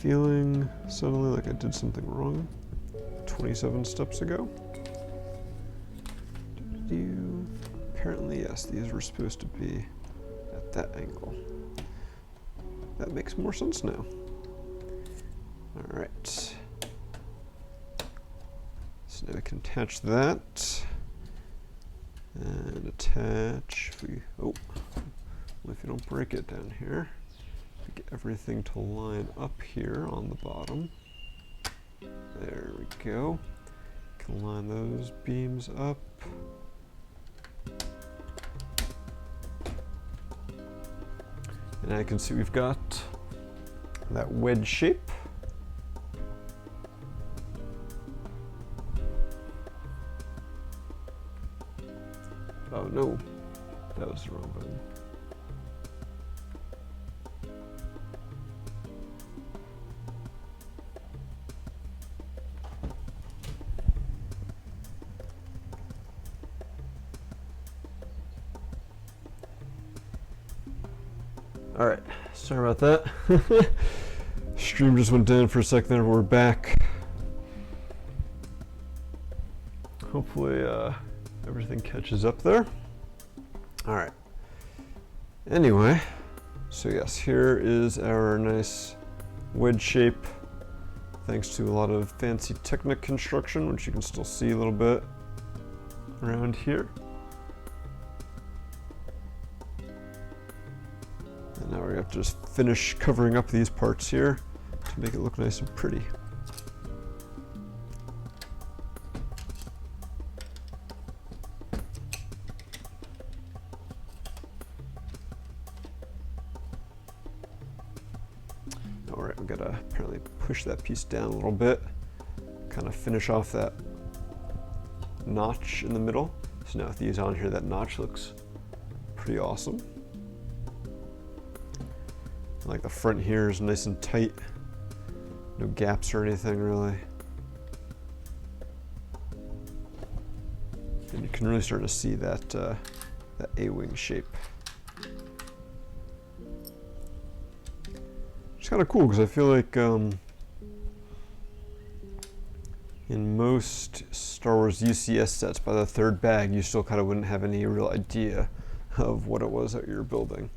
feeling suddenly like I did something wrong 27 steps ago. Apparently, yes, these were supposed to be at that angle. That makes more sense now. All right. So now we can attach that and attach. If you don't break it down here, we get everything to line up here on the bottom. There we go. Can line those beams up. And I can see we've got that wedge shape. Oh no, that was the wrong button. All right, sorry about that. Stream just went down for a second there, but we're back. Hopefully everything catches up there. All right. Anyway, so yes, here is our nice wedge shape, thanks to a lot of fancy Technic construction, which you can still see a little bit around here. And now we have to just finish covering up these parts here to make it look nice and pretty. All right, we gotta apparently push that piece down a little bit, kind of finish off that notch in the middle. So now with these on here, that notch looks pretty awesome. Like the front here is nice and tight, no gaps or anything really. And you can really start to see that that A-wing shape. It's kind of cool because I feel like in most Star Wars UCS sets, by the third bag, you still kind of wouldn't have any real idea of what it was that you're building.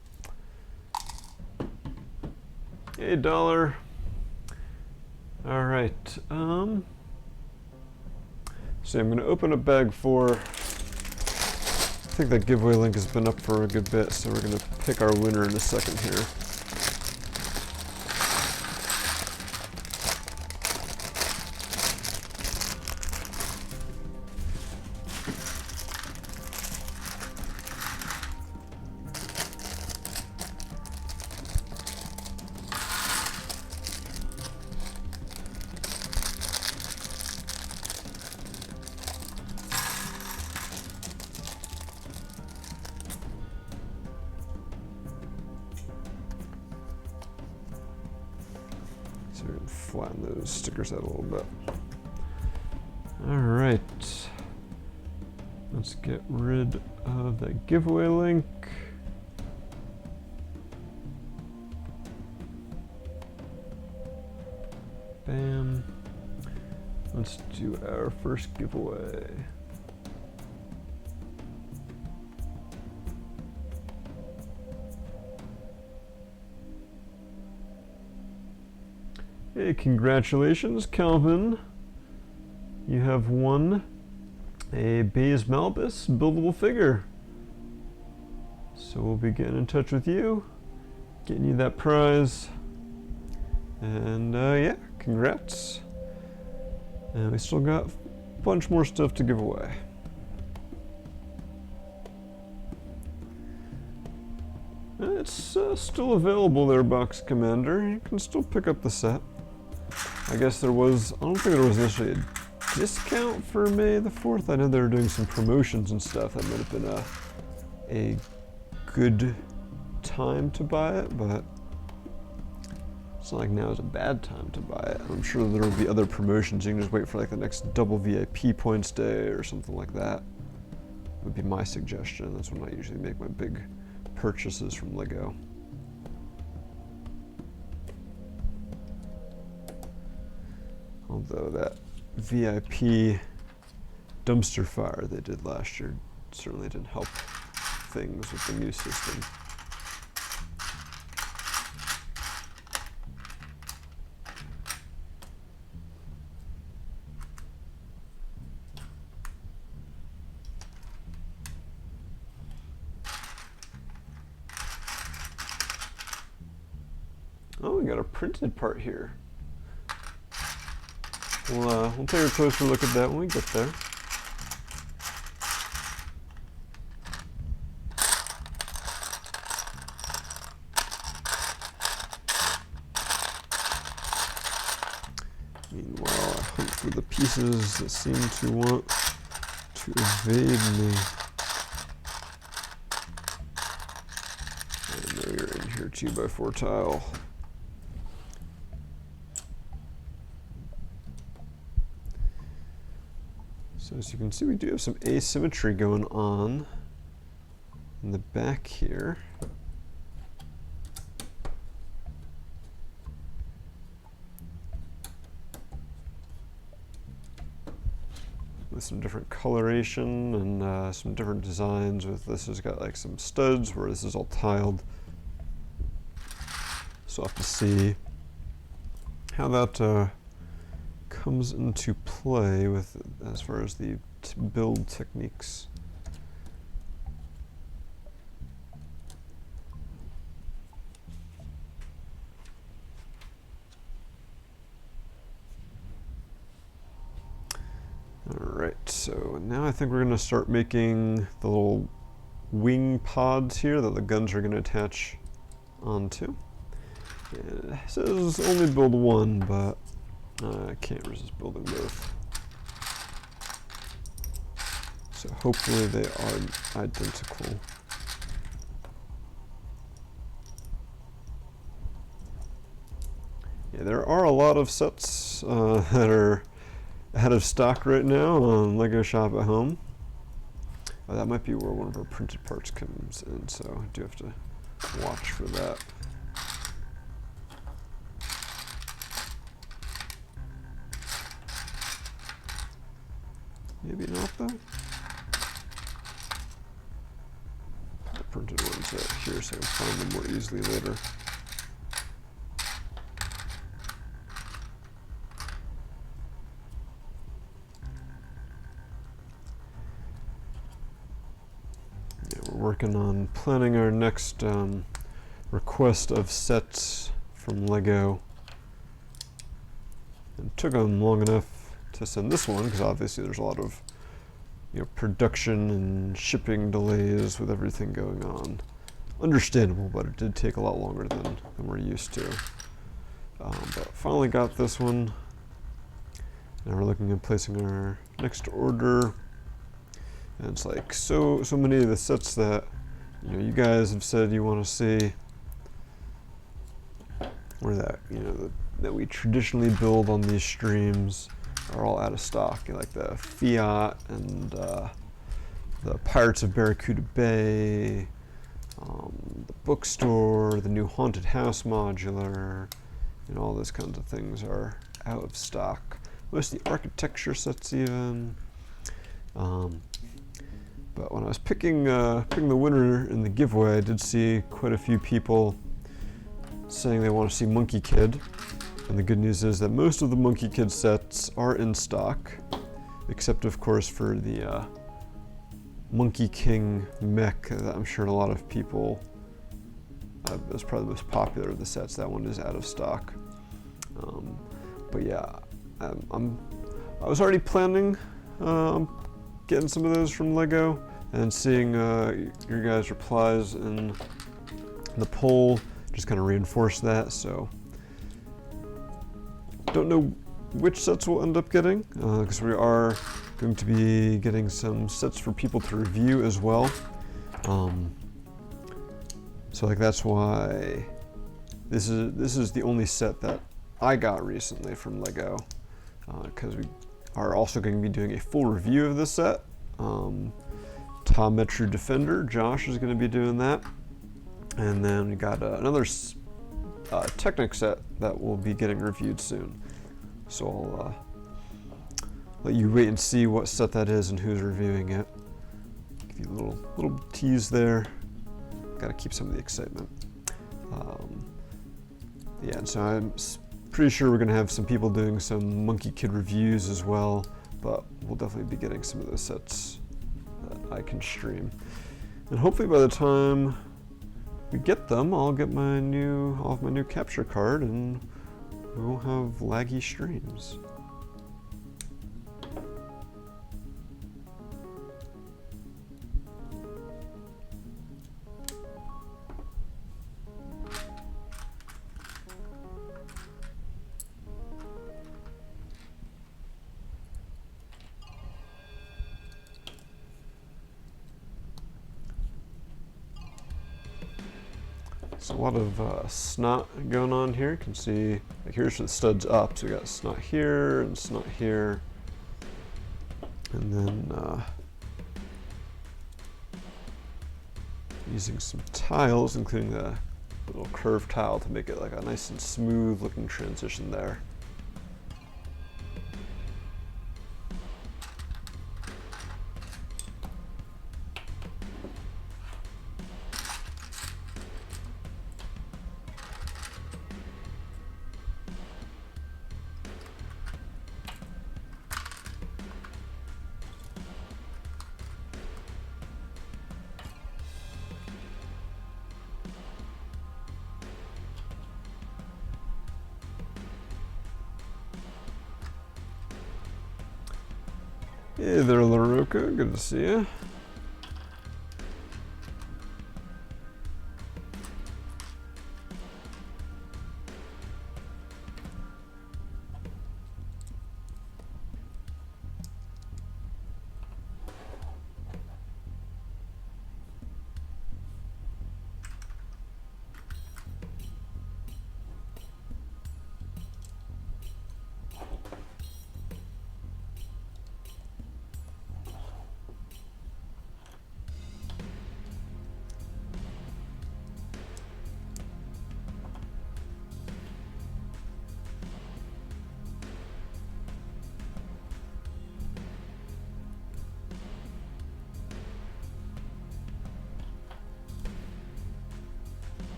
$1. All right. So I'm going to open up bag 4. I think that giveaway link has been up for a good bit, so we're going to pick our winner in a second here. So we're going to flatten those stickers out a little bit. All right. Let's get rid of that giveaway link. Bam. Let's do our first giveaway. Hey, congratulations, Calvin. You have won a Baze Malbus buildable figure. So we'll be getting in touch with you, getting you that prize. And yeah, congrats. And we still got a bunch more stuff to give away. It's still available there, Box Commander. You can still pick up the set. I guess there was, I don't think there was necessarily a discount for May the 4th. I know they were doing some promotions and stuff. That might have been a good time to buy it, but it's not like now is a bad time to buy it. I'm sure there will be other promotions. You can just wait for like the next double VIP points day or something like that. Would be my suggestion. That's when I usually make my big purchases from Lego. Although that VIP dumpster fire they did last year certainly didn't help things with the new system. Oh, we got a printed part here. We'll take a closer look at that when we get there. Meanwhile, I hunt for the pieces that seem to want to evade me. I know you're in here 2x4 tile. So as you can see, we do have some asymmetry going on in the back here. With some different coloration and some different designs. With this has got like some studs where this is all tiled. So I'll have to see how that comes into play with as far as the build techniques. Alright, so now I think we're going to start making the little wing pods here that the guns are going to attach onto. And it says only build one, but I can't resist building both. So hopefully they are identical. Yeah, there are a lot of sets that are out of stock right now on Lego Shop at Home. That might be where one of our printed parts comes in, so I do have to watch for that. Maybe not though. The printed ones out here so I can find them more easily later. Yeah, we're working on planning our next request of sets from Lego. It took them long enough to send this one because obviously there's a lot of production and shipping delays with everything going on. Understandable, but it did take a lot longer than we're used to. But finally got this one. Now we're looking at placing our next order. And it's like so many of the sets that you guys have said you want to see, or that that we traditionally build on these streams, are all out of stock. Like the Fiat and the Pirates of Barracuda Bay, the bookstore, the new Haunted House modular, all those kinds of things are out of stock. Most of the architecture sets even. But when I was picking the winner in the giveaway, I did see quite a few people saying they want to see Monkey Kid. And the good news is that most of the Monkey Kid sets are in stock, except of course for the Monkey King mech that I'm sure a lot of people, that's probably the most popular of the sets. That one is out of stock. But yeah, I was already planning getting some of those from Lego, and seeing your guys' replies in the poll just kind of reinforced that. So don't know which sets we'll end up getting, because we are going to be getting some sets for people to review as well. So like that's why this is the only set that I got recently from Lego, because we are also going to be doing a full review of this set. Tom Metru Defender, Josh is going to be doing that, and then we got another Technic set that will be getting reviewed soon. So let you wait and see what set that is and who's reviewing it. Give you a little tease there. Got to keep some of the excitement. Yeah, and so I'm pretty sure we're going to have some people doing some Monkey Kid reviews as well, but we'll definitely be getting some of those sets that I can stream. And hopefully by the time we get them, I'll have my new capture card and we'll have laggy streams. So a lot of snot going on here. You can see, like, here's the studs up, so we got snot here and snot here. And then using some tiles, including the little curved tile to make it like a nice and smooth looking transition there. Hey there, LaRocca. Good to see you.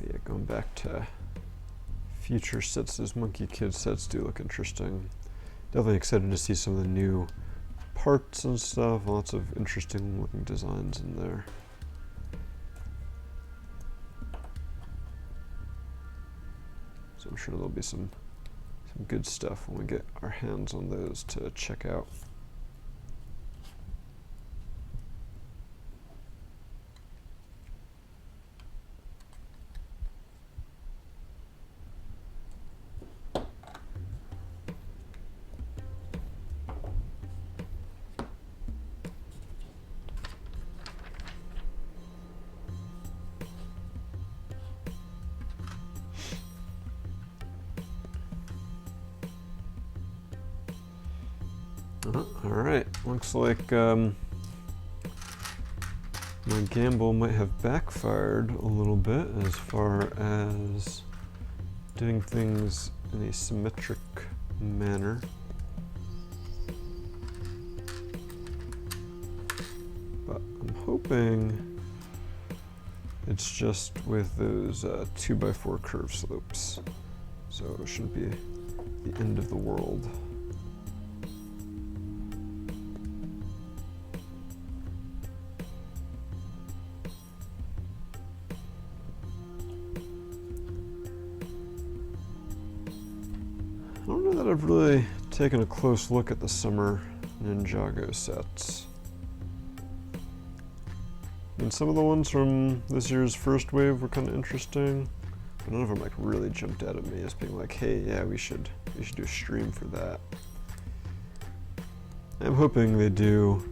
Yeah, going back to future sets, those Monkey Kid sets do look interesting. Definitely excited to see some of the new parts and stuff. Lots of interesting looking designs in there. So I'm sure there'll be some good stuff when we get our hands on those to check out. Alright, looks like my gamble might have backfired a little bit as far as doing things in a symmetric manner. But I'm hoping it's just with those 2x4 curve slopes, so it shouldn't be the end of the world. I don't know that I've really taken a close look at the summer Ninjago sets. I mean, some of the ones from this year's first wave were kind of interesting, but none of them like really jumped out at me as being like, hey, yeah, we should do a stream for that. I'm hoping they do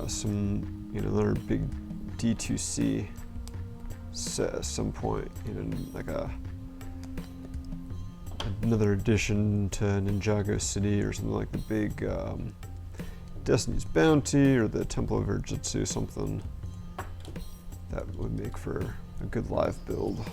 some, another big D2C set at some point, like another addition to Ninjago City or something like the big Destiny's Bounty or the Temple of Urjitsu, something that would make for a good live build.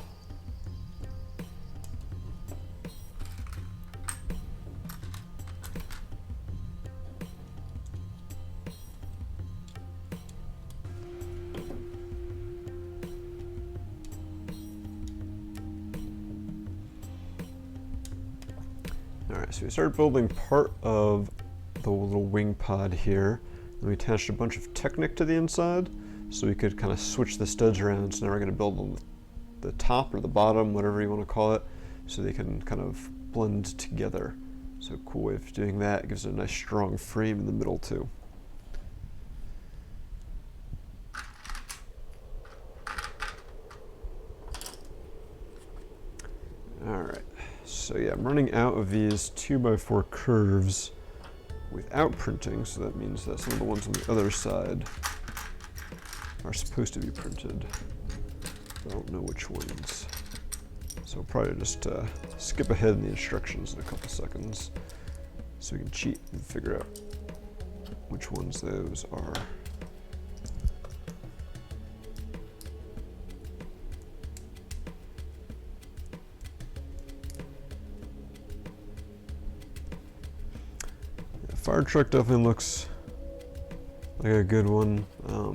Alright, so we started building part of the little wing pod here, and we attached a bunch of Technic to the inside, so we could kind of switch the studs around. So now we're going to build on the top or the bottom, whatever you want to call it, so they can kind of blend together. So a cool way of doing that. It gives it a nice strong frame in the middle too. Alright, so yeah, I'm running out of these 2x4 curves without printing, so that means that some of the ones on the other side are supposed to be printed. I don't know which ones. So I'll probably just skip ahead in the instructions in a couple seconds so we can cheat and figure out which ones those are. Fire truck definitely looks like a good one,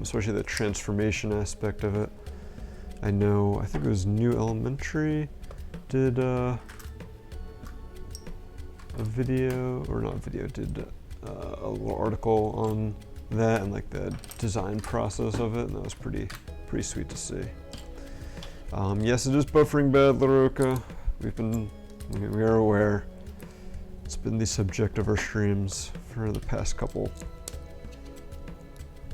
especially the transformation aspect of it. I think it was New Elementary did a video, or not video, did a little article on that and like the design process of it, and that was pretty sweet to see. Yes, it is buffering bad, Laroka. We are aware. It's been the subject of our streams for the past couple.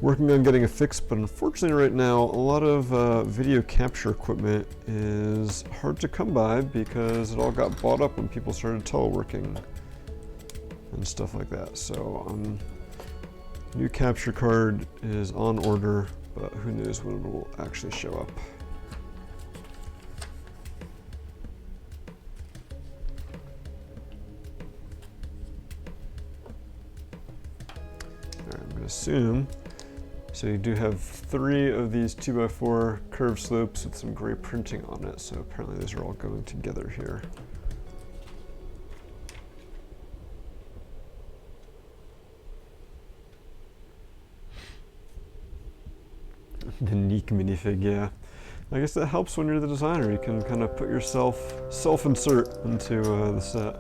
Working on getting a fix, but unfortunately right now a lot of video capture equipment is hard to come by because it all got bought up when people started teleworking and stuff like that. So new capture card is on order, but who knows when it will actually show up. I'm going to assume, so you do have 3 of these 2x4 curved slopes with some gray printing on it, so apparently those are all going together here. The Neek minifig, yeah. I guess that helps when you're the designer. You can kind of put yourself, self-insert into the set.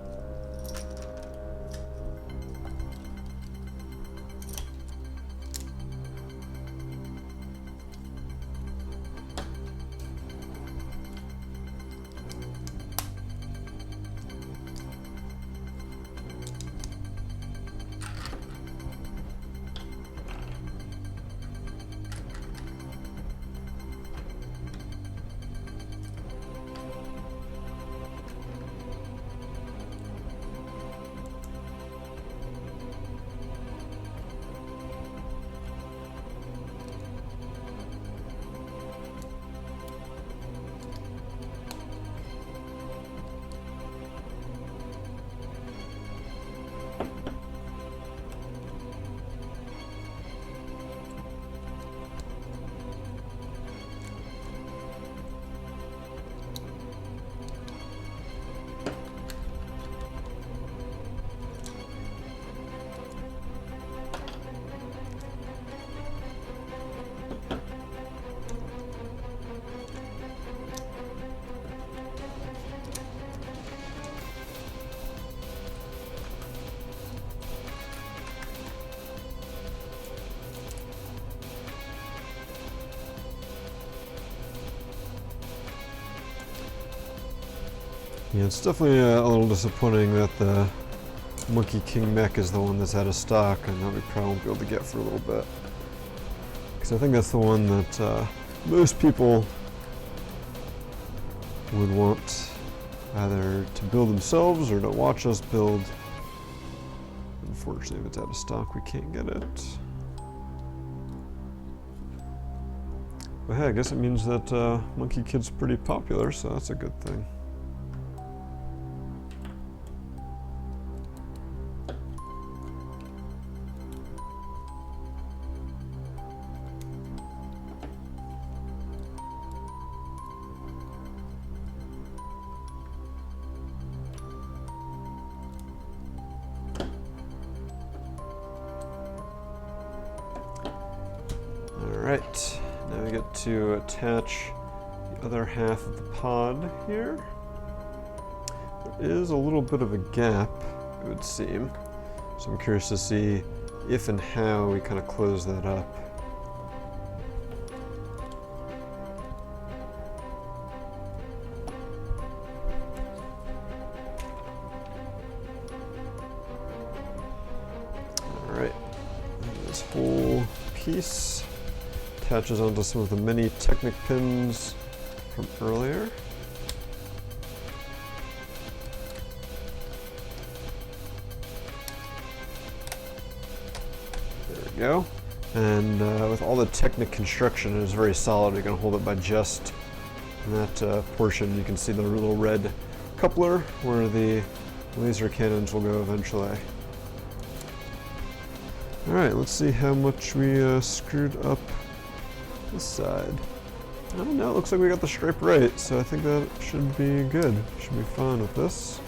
Yeah, it's definitely a little disappointing that the Monkey King mech is the one that's out of stock and that we probably won't be able to get for a little bit. Because I think that's the one that most people would want either to build themselves or to watch us build. Unfortunately, if it's out of stock, we can't get it. But hey, I guess it means that Monkey Kid's pretty popular, so that's a good thing. Alright, now we get to attach the other half of the pod here. There is a little bit of a gap, it would seem, so I'm curious to see if and how we kind of close that up. Alright, this whole piece attaches onto some of the mini Technic pins from earlier. There we go. And with all the Technic construction, it is very solid. You're going to hold it by just that portion. You can see the little red coupler where the laser cannons will go eventually. Alright, let's see how much we screwed up this side. I don't know, it looks like we got the stripe right, so I think that should be good. Should be fine with this.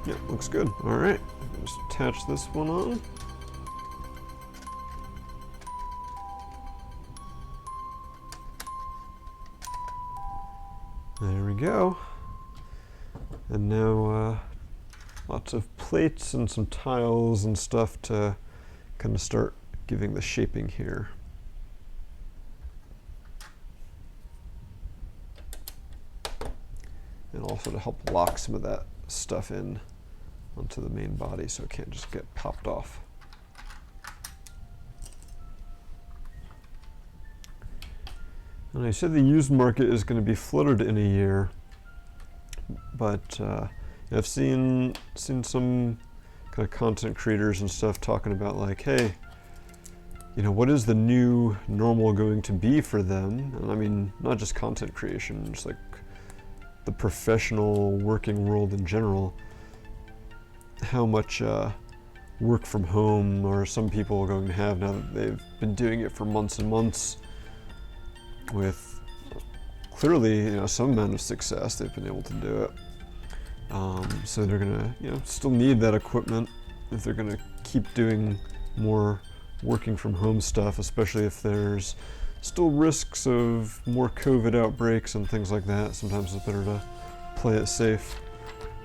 Yeah, looks good. Alright, just attach this one on. There we go. And now lots of plates and some tiles and stuff to kind of start giving the shaping here. And also to help lock some of that stuff in onto the main body so it can't just get popped off. And I said the used market is going to be flooded in a year, but I've seen some kind of content creators and stuff talking about like, hey, you know, what is the new normal going to be for them? And I mean, not just content creation, just like the professional working world in general. How much work from home are some people going to have now that they've been doing it for months and months? With clearly, you know, some amount of success, they've been able to do it. So they're gonna, you know, still need that equipment if they're gonna keep doing more working from home stuff, especially if there's still risks of more COVID outbreaks and things like that. Sometimes it's better to play it safe.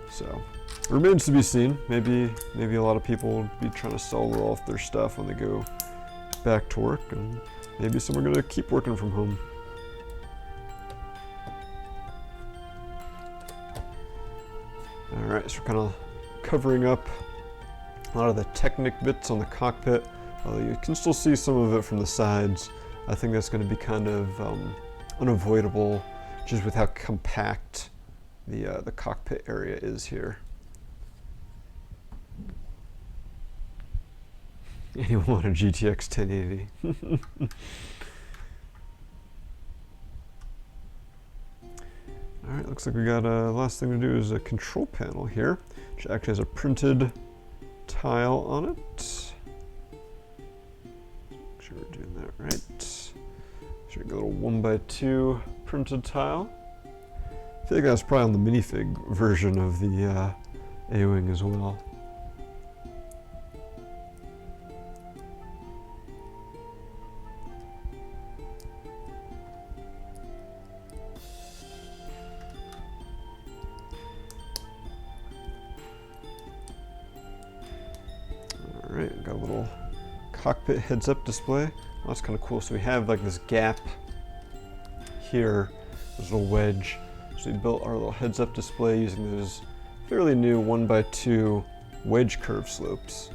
So it remains to be seen. Maybe a lot of people will be trying to sell off their stuff when they go back to work, and maybe some are gonna keep working from home. Alright, so we're kind of covering up a lot of the Technic bits on the cockpit, although you can still see some of it from the sides. I think that's going to be kind of unavoidable just with how compact the cockpit area is here. Anyone want a GTX 1080? Alright, looks like we got the last thing to do is a control panel here, which actually has a printed tile on it. Make sure we're doing that right. So we got a little 1x2 printed tile. I feel like that's probably on the minifig version of the A-wing as well. Alright, got a little cockpit heads-up display. Oh, that's kind of cool. So we have like this gap here, this little wedge. So we built our little heads-up display using those fairly new 1x2 wedge curve slopes.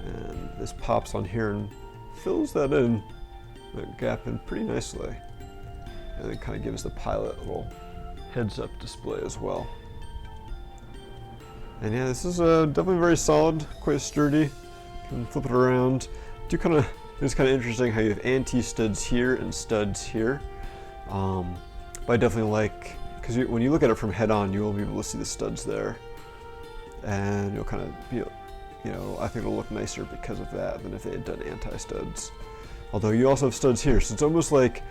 And this pops on here and fills that gap in pretty nicely. And it kind of gives the pilot a little heads-up display as well. And yeah, this is definitely very solid, quite sturdy. You can flip it around. It's kind of interesting how you have anti-studs here and studs here. But I definitely like, because when you look at it from head-on, you will be able to see the studs there. And you'll kind of be, you know, I think it'll look nicer because of that than if they had done anti-studs. Although you also have studs here, so it's almost like,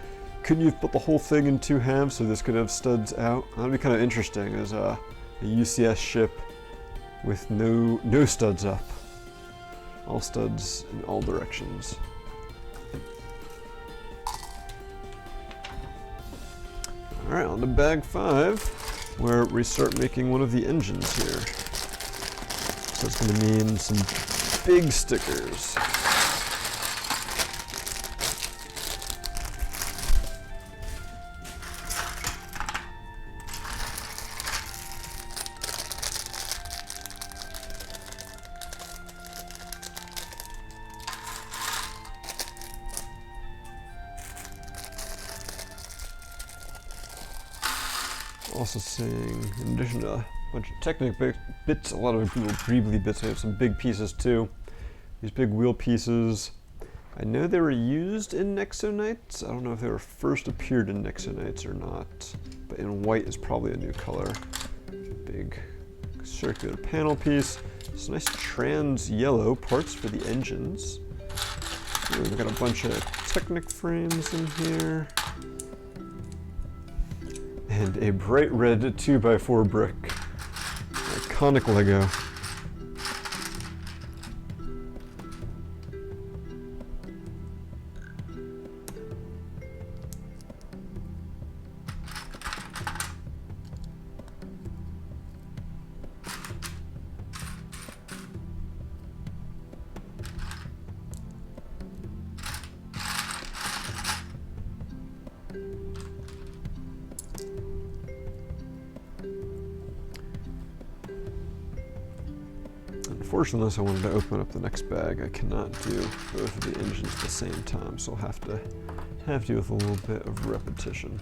couldn't you have put the whole thing in two halves so this could have studs out? That'd be kind of interesting as a UCS ship with no studs up. All studs in all directions. Alright, on to bag 5, where we start making one of the engines here. So it's going to mean some big stickers. Also saying, in addition to a bunch of technical bits, a lot of little greebly bits, we have some big pieces too. These big wheel pieces, I know they were used in Nexonites. I don't know if they were first appeared in Nexonites or not, but in white is probably a new color. Big circular panel piece. Some nice trans yellow parts for the engines. We've got a bunch of Technic frames in here. And a bright red 2x4 brick. Iconic Lego. Unfortunately, unless I wanted to open up the next bag, I cannot do both of the engines at the same time, so I'll have to deal with a little bit of repetition.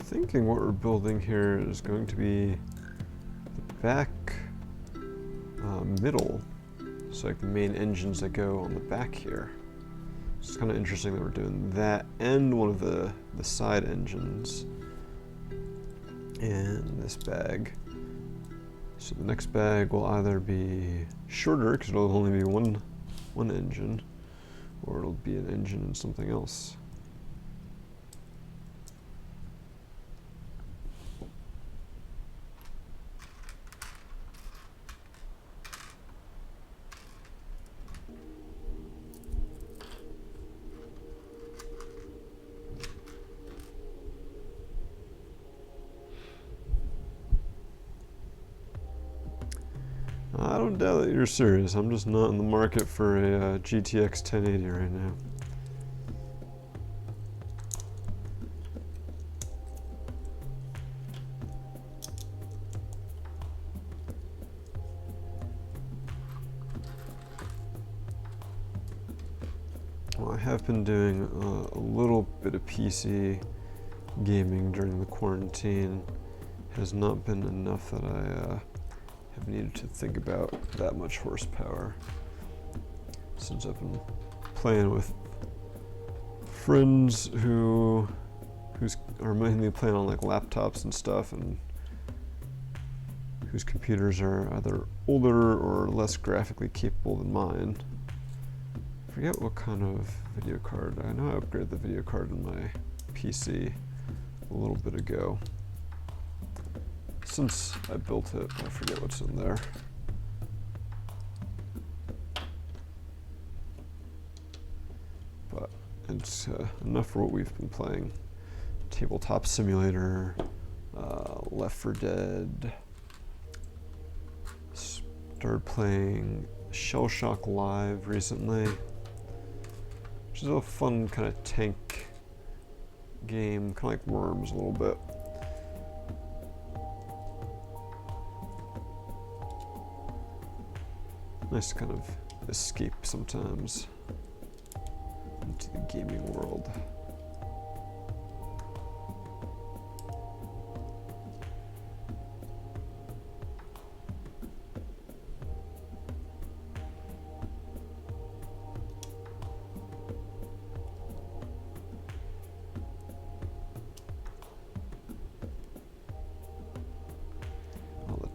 Thinking what we're building here is going to be the back middle, so like the main engines that go on the back here. So it's kind of interesting that we're doing that and one of the side engines in this bag. So the next bag will either be shorter because it'll only be one engine, or it'll be an engine and something else. doubt that you're serious. I'm just not in the market for a GTX 1080 right now. Well, I have been doing a little bit of PC gaming during the quarantine. Has not been enough that I have needed to think about that much horsepower, since I've been playing with friends who are mainly playing on like laptops and stuff, and whose computers are either older or less graphically capable than mine. I forget what kind of video card. I know I upgraded the video card in my PC a little bit ago. Since I built it, I forget what's in there. But it's enough for what we've been playing. Tabletop Simulator, Left 4 Dead. Started playing Shell Shock Live recently, which is a fun kind of tank game, kind of like Worms a little bit. Nice to kind of escape sometimes into the gaming world.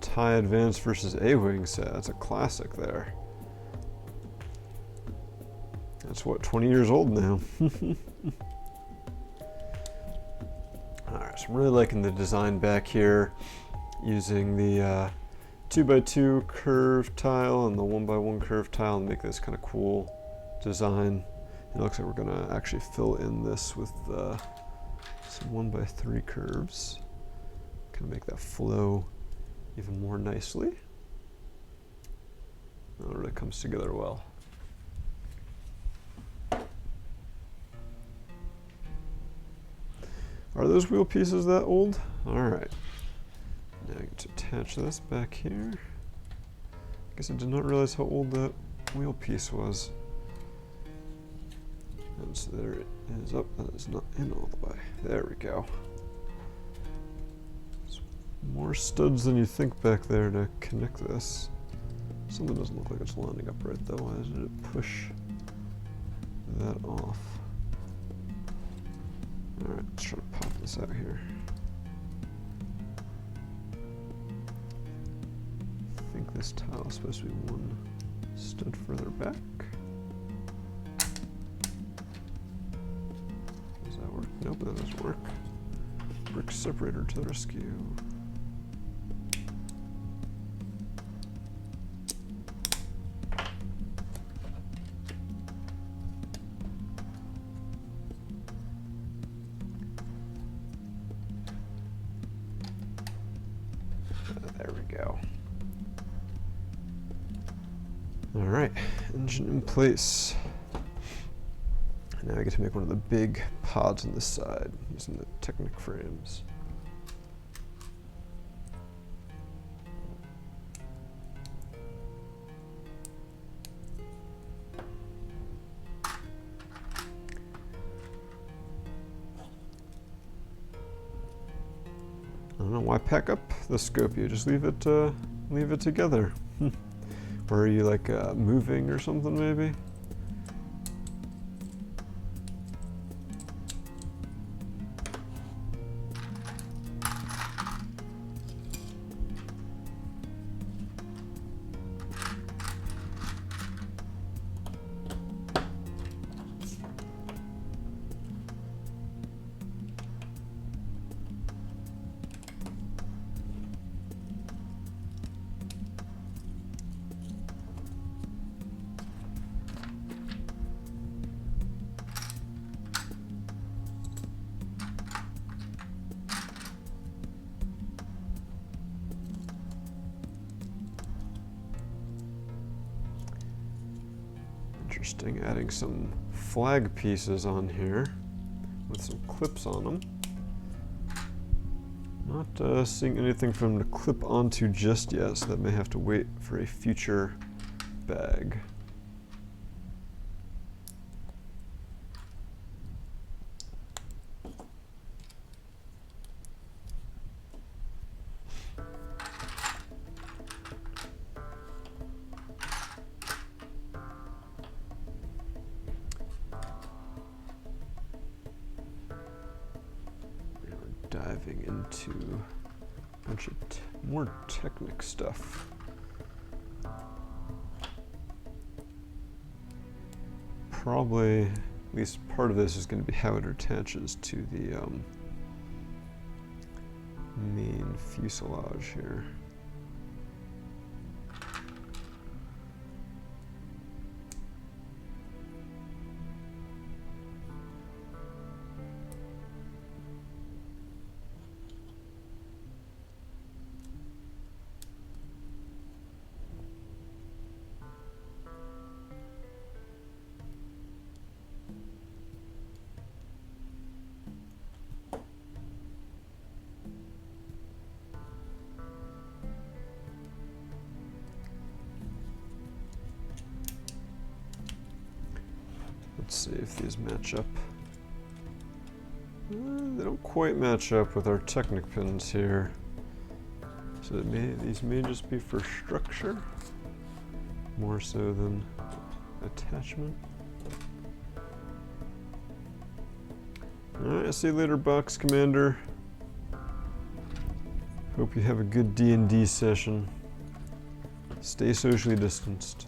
TIE Advanced versus A-wing set. That's a classic there. That's what, 20 years old now. Alright, so I'm really liking the design back here, using the 2x2 curved tile and the 1x1 curved tile and make this kind of cool design. It looks like we're going to actually fill in this with some 1x3 curves. Kind of make that flow even more nicely. That really comes together well. Are those wheel pieces that old? Alright. Now I get to attach this back here. I guess I did not realize how old that wheel piece was. And so there it is. Oh, that is not in all the way. There we go. More studs than you think back there to connect this. Something doesn't look like it's lining up right though. Why did it push that off? Alright, let's try to pop this out here. I think this tile is supposed to be one stud further back. Does that work? Nope, that doesn't work. Brick separator to the rescue. There we go. All right, engine in place. Now I get to make one of the big pods on this side using the Technic frames. I don't know, why pack up the scope? You just leave it together. Or are you like moving or something maybe? Interesting, adding some flag pieces on here with some clips on them. Not seeing anything for them to clip onto just yet, so that may have to wait for a future bag. Diving into a bunch of more Technic stuff. Probably, at least part of this is going to be how it attaches to the main fuselage here. Let's see if these match up. They don't quite match up with our Technic pins here. So these may just be for structure, more so than attachment. Alright, see you later, Box Commander. Hope you have a good D&D session. Stay socially distanced.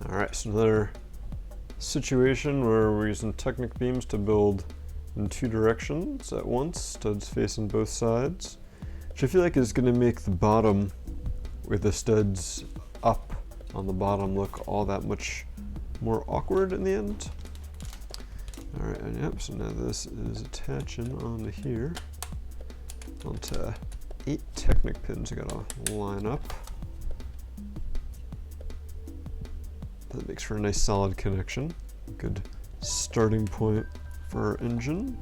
Alright, so another situation where we're using Technic beams to build in two directions at once, studs facing both sides, which I feel like is going to make the bottom with the studs up on the bottom look all that much more awkward in the end. Alright, and yep, so now this is attaching onto here, onto 8 Technic pins I gotta line up. That makes for a nice solid connection. Good starting point for our engine.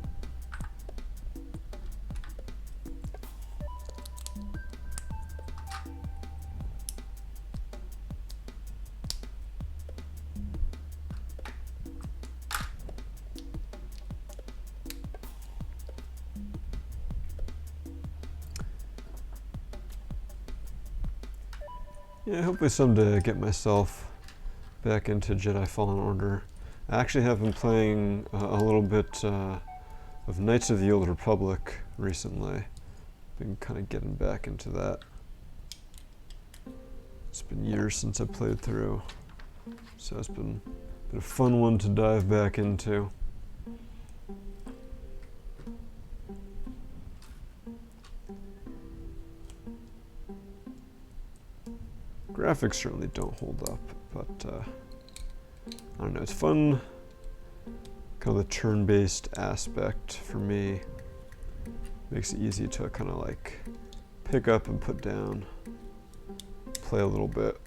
Yeah, hopefully someday get myself back into Jedi Fallen Order. I actually have been playing a little bit of Knights of the Old Republic recently. Been kind of getting back into that. It's been years since I played through, so it's been a fun one to dive back into. Graphics certainly don't hold up, but I don't know, it's fun, kind of the turn-based aspect for me. Makes it easy to kind of like pick up and put down, play a little bit.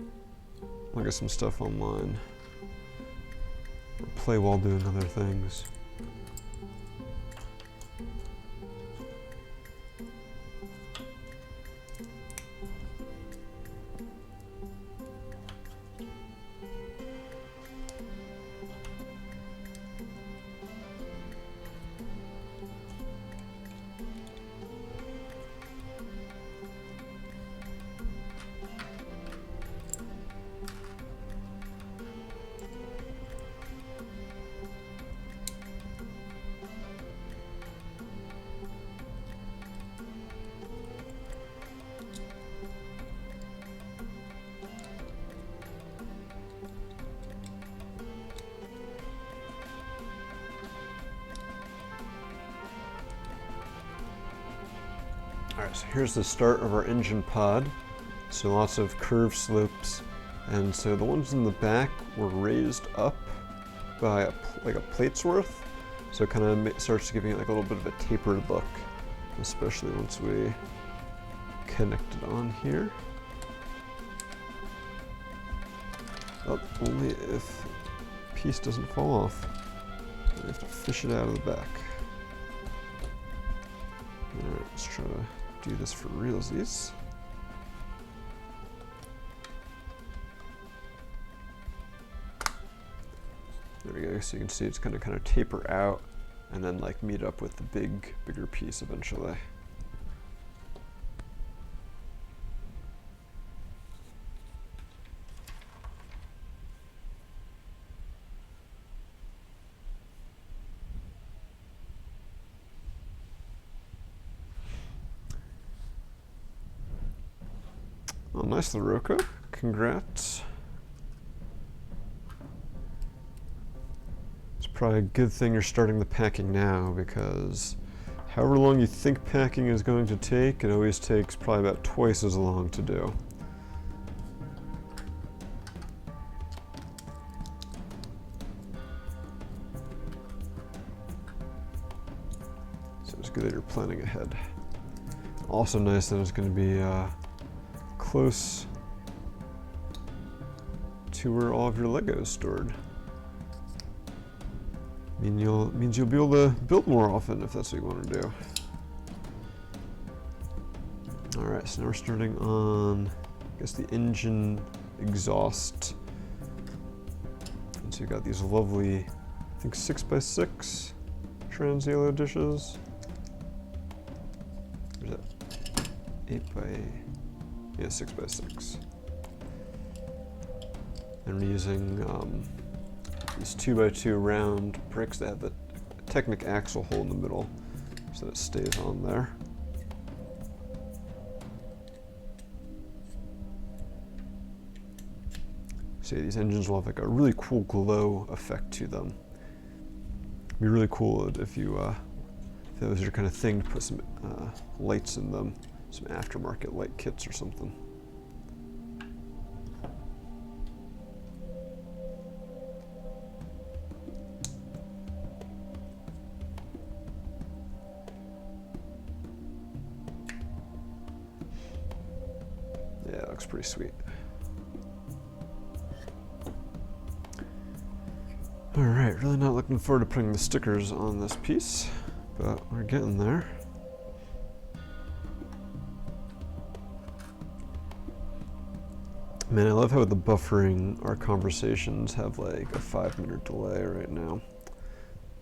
look at some stuff online. Or play while doing other things. Alright, so here's the start of our engine pod. So lots of curved slopes, and so the ones in the back were raised up by like a plate's worth, so it kind of starts giving it like a little bit of a tapered look, especially once we connect it on here. Oh, only if the piece doesn't fall off. We have to fish it out of the back. Alright, let's try to do this for realsies. There we go, so you can see it's gonna kind of taper out and then like meet up with the bigger piece eventually. Oh, nice, LaRocco. Congrats. It's probably a good thing you're starting the packing now, because however long you think packing is going to take, it always takes probably about twice as long to do. So it's good that you're planning ahead. Also nice that it's going to be close to where all of your Legos stored. Means you'll be able to build more often if that's what you want to do. Alright, so now we're starting on, I guess, the engine exhaust. And so you got these lovely, I think 6x6 trans yellow dishes. Or is that 8x8? Yeah, 6x6. And we're using these 2x2 round bricks that have a Technic axle hole in the middle, so that it stays on there. So yeah, these engines will have like a really cool glow effect to them. It'd be really cool if you, if that was your kind of thing, to put some lights in them. Some aftermarket light kits or something. Yeah, it looks pretty sweet. Alright, really not looking forward to putting the stickers on this piece, but we're getting there. Man, I love how the buffering our conversations have like a 5-minute delay right now.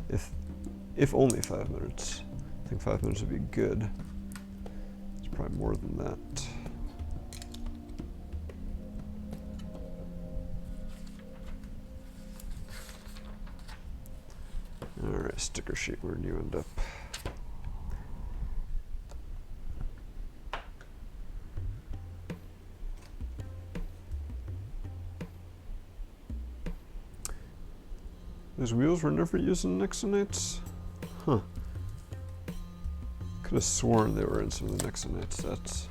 If only 5 minutes. I think 5 minutes would be good. It's probably more than that. Alright, sticker sheet, where do you end up? Those wheels were never used in Nexonites? Huh. Could have sworn they were in some of the Nexonite sets.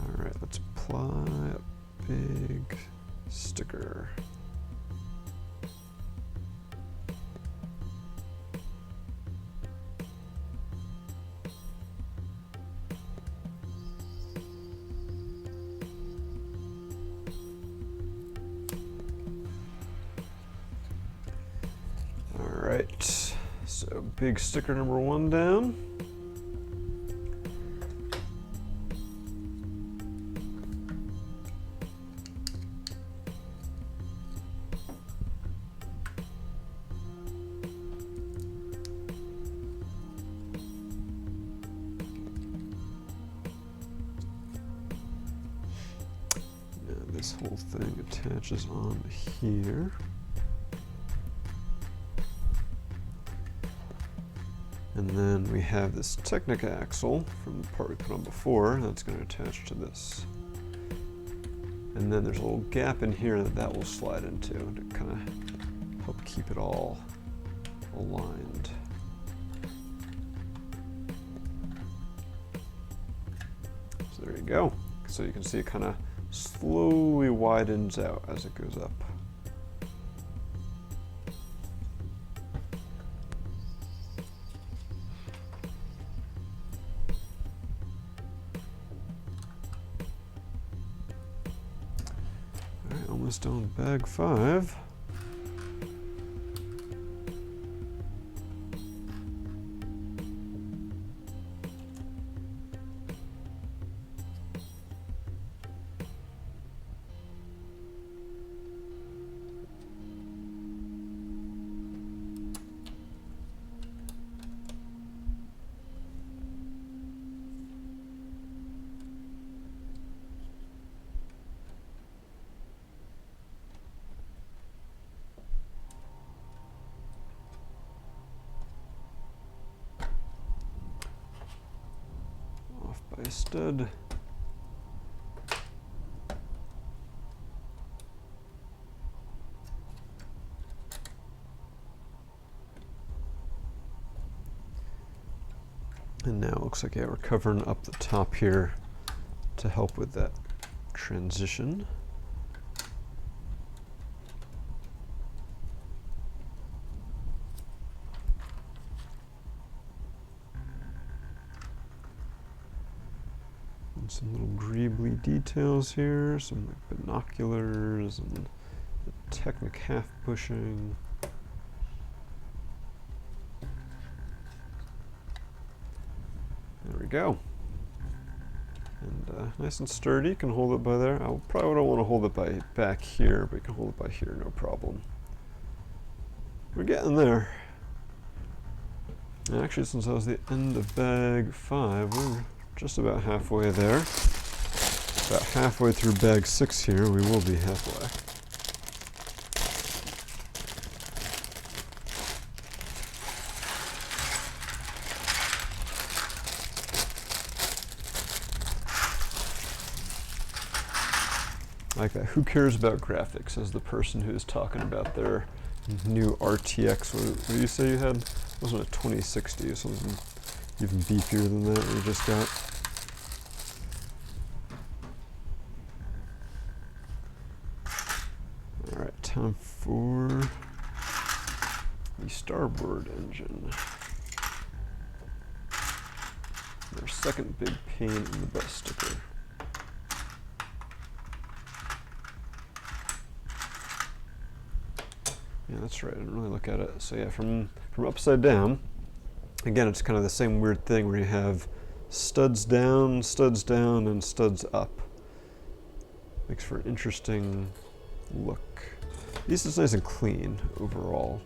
Alright, let's apply a big sticker. right, so big sticker number 1 down. This whole thing attaches on here. And then we have this Technic axle from the part we put on before. That's going to attach to this. And then there's a little gap in here that will slide into to kind of help keep it all aligned. So there you go. So you can see it kind of slowly widens out as it goes up. All right, almost done with bag 5. By a stud. And now it looks like, yeah, we're covering up the top here to help with that transition. Some little greebly details here, some like binoculars and the Technic half bushing. There we go. And nice and sturdy, can hold it by there. I probably don't want to hold it by back here, but you can hold it by here, no problem. We're getting there. And actually, since that was the end of bag 5, we're just about halfway there. About halfway through bag 6 here, we will be halfway. Like that. Who cares about graphics? As the person who's talking about their new RTX, what did you say you had? Wasn't it 2060 or something even beefier than that we just got? Alright, time for the Starboard Engine. Our second big pain in the butt sticker. Yeah, that's right, I didn't really look at it. So yeah, from upside down, again, it's kind of the same weird thing where you have studs down, and studs up. Makes for an interesting look. At least it's nice and clean overall.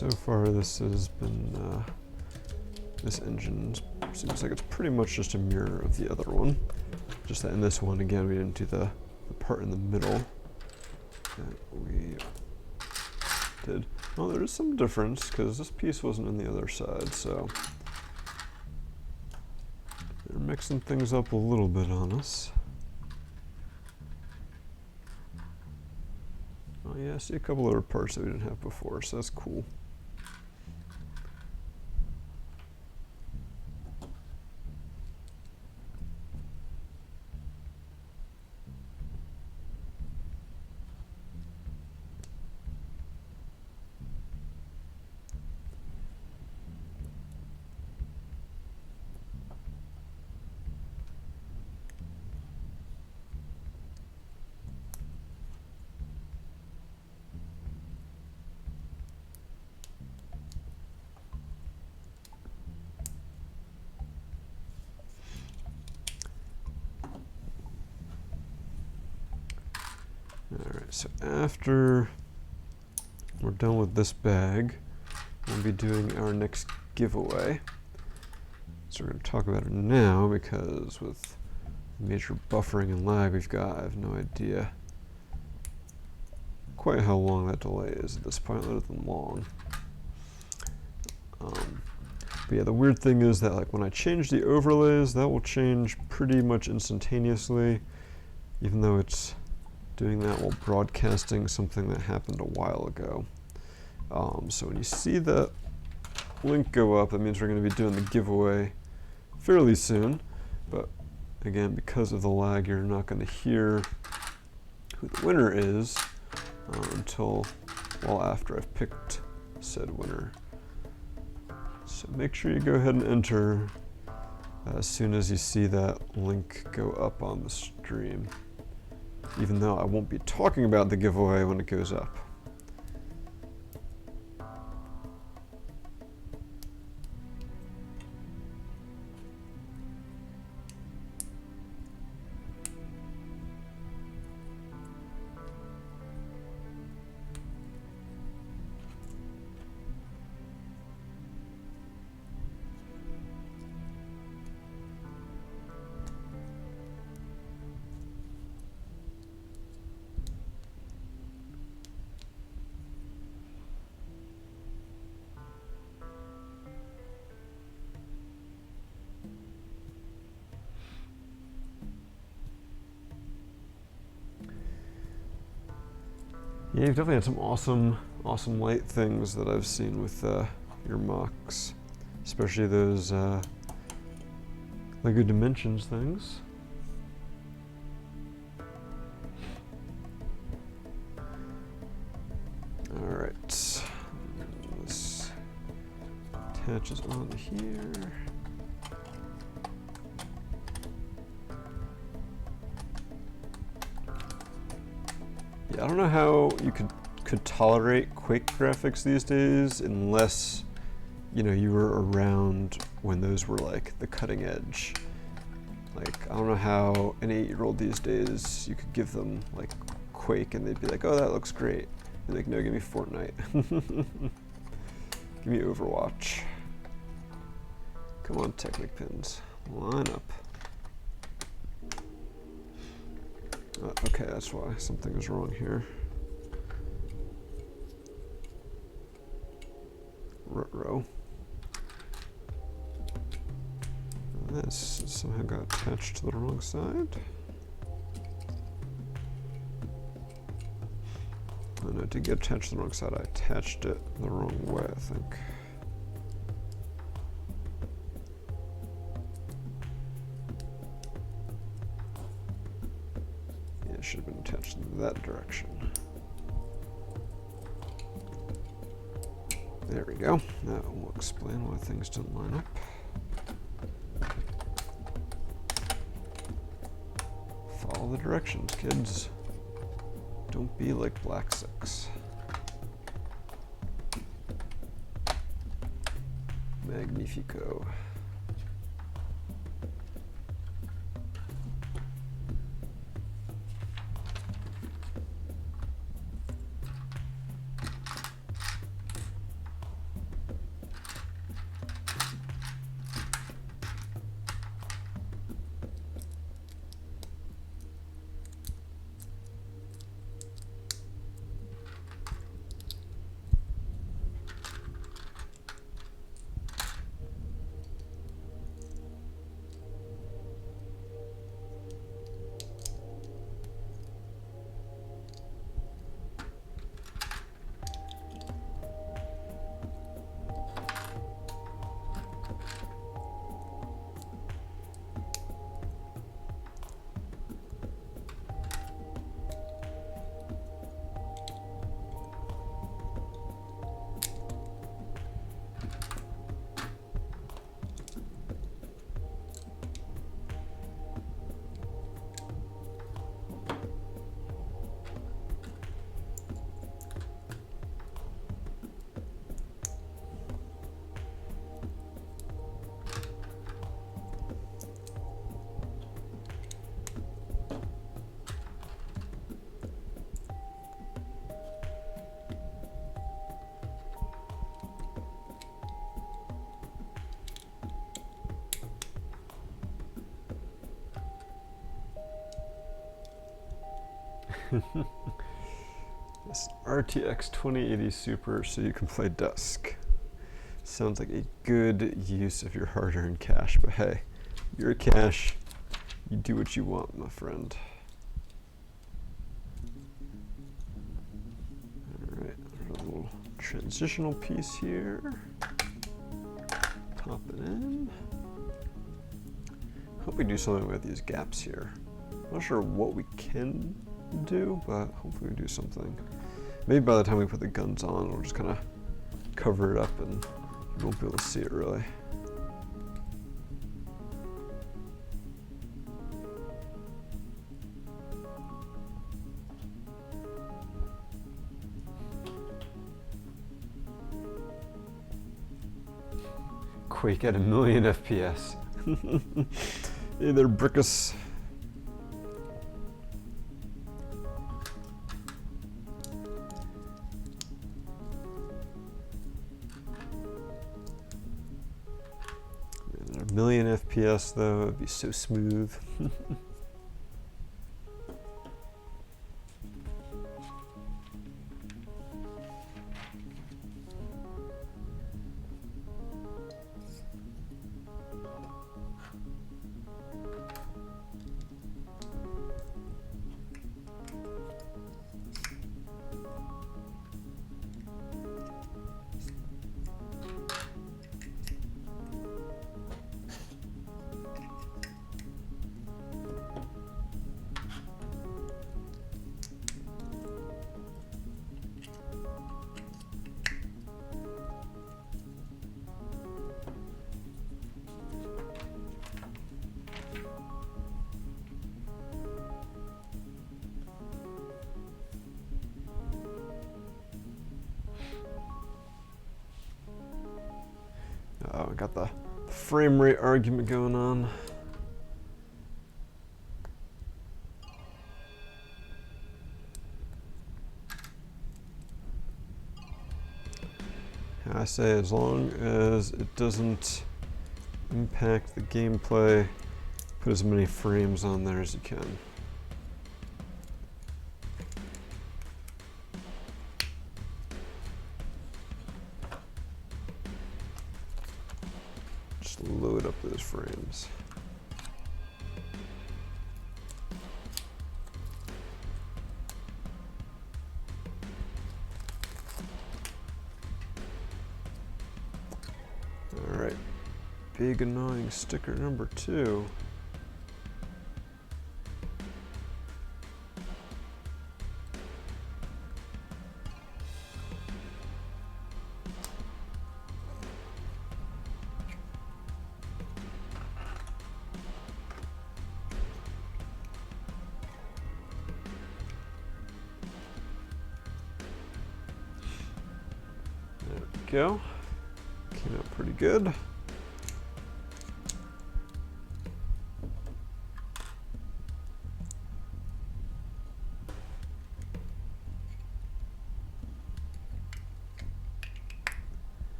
so far this has been, this engine seems like it's pretty much just a mirror of the other one. Just that in this one, again, we didn't do the part in the middle that we did. Well, there is some difference because this piece wasn't on the other side, so they're mixing things up a little bit on us. Oh yeah, I see a couple other parts that we didn't have before, so that's cool. Alright, so after we're done with this bag, we'll be doing our next giveaway. So we're going to talk about it now because with major buffering and lag we've got, I have no idea quite how long that delay is at this point, other than long. But yeah, the weird thing is that like when I change the overlays, that will change pretty much instantaneously, even though it's doing that while broadcasting something that happened a while ago. So when you see the link go up, that means we're going to be doing the giveaway fairly soon. But again, because of the lag, you're not going to hear who the winner is until well after I've picked said winner. So make sure you go ahead and enter as soon as you see that link go up on the stream, even though I won't be talking about the giveaway when it goes up. Yeah, you've definitely had some awesome light things that I've seen with your mocks, especially those Lego Dimensions things. All right, this attaches on here. I don't know how you could tolerate Quake graphics these days unless, you know, you were around when those were like the cutting edge. Like, I don't know how an 8-year-old these days, you could give them like Quake and they'd be like, oh, that looks great. And like, no, give me Fortnite. Give me Overwatch. Come on, Technic pins, line up. Okay, that's why something is wrong here. Ruh-roh. This somehow got attached to the wrong side. Oh no, it did get attached to the wrong side. I attached it the wrong way, I think. Should have been attached in that direction. There we go. That will explain why things didn't line up. Follow the directions, kids. Don't be like Black 6. Magnifico. This RTX 2080 Super so you can play Dusk. Sounds like a good use of your hard-earned cash, but hey, your cash, you do what you want, my friend. Alright, there's a little transitional piece here. Pop it in. Hope we do something with these gaps here. I'm not sure what we can do, but hopefully we do something. Maybe by the time we put the guns on, we'll just kind of cover it up and you won't be able to see it really. Quake at 1,000,000 FPS. Either Brickus. At 1,000,000 FPS though, it'd be so smooth. Oh, we got the frame rate argument going on. I say as long as it doesn't impact the gameplay, put as many frames on there as you can. Just load up those frames. Alright, big annoying sticker number 2. There we go. Came out pretty good.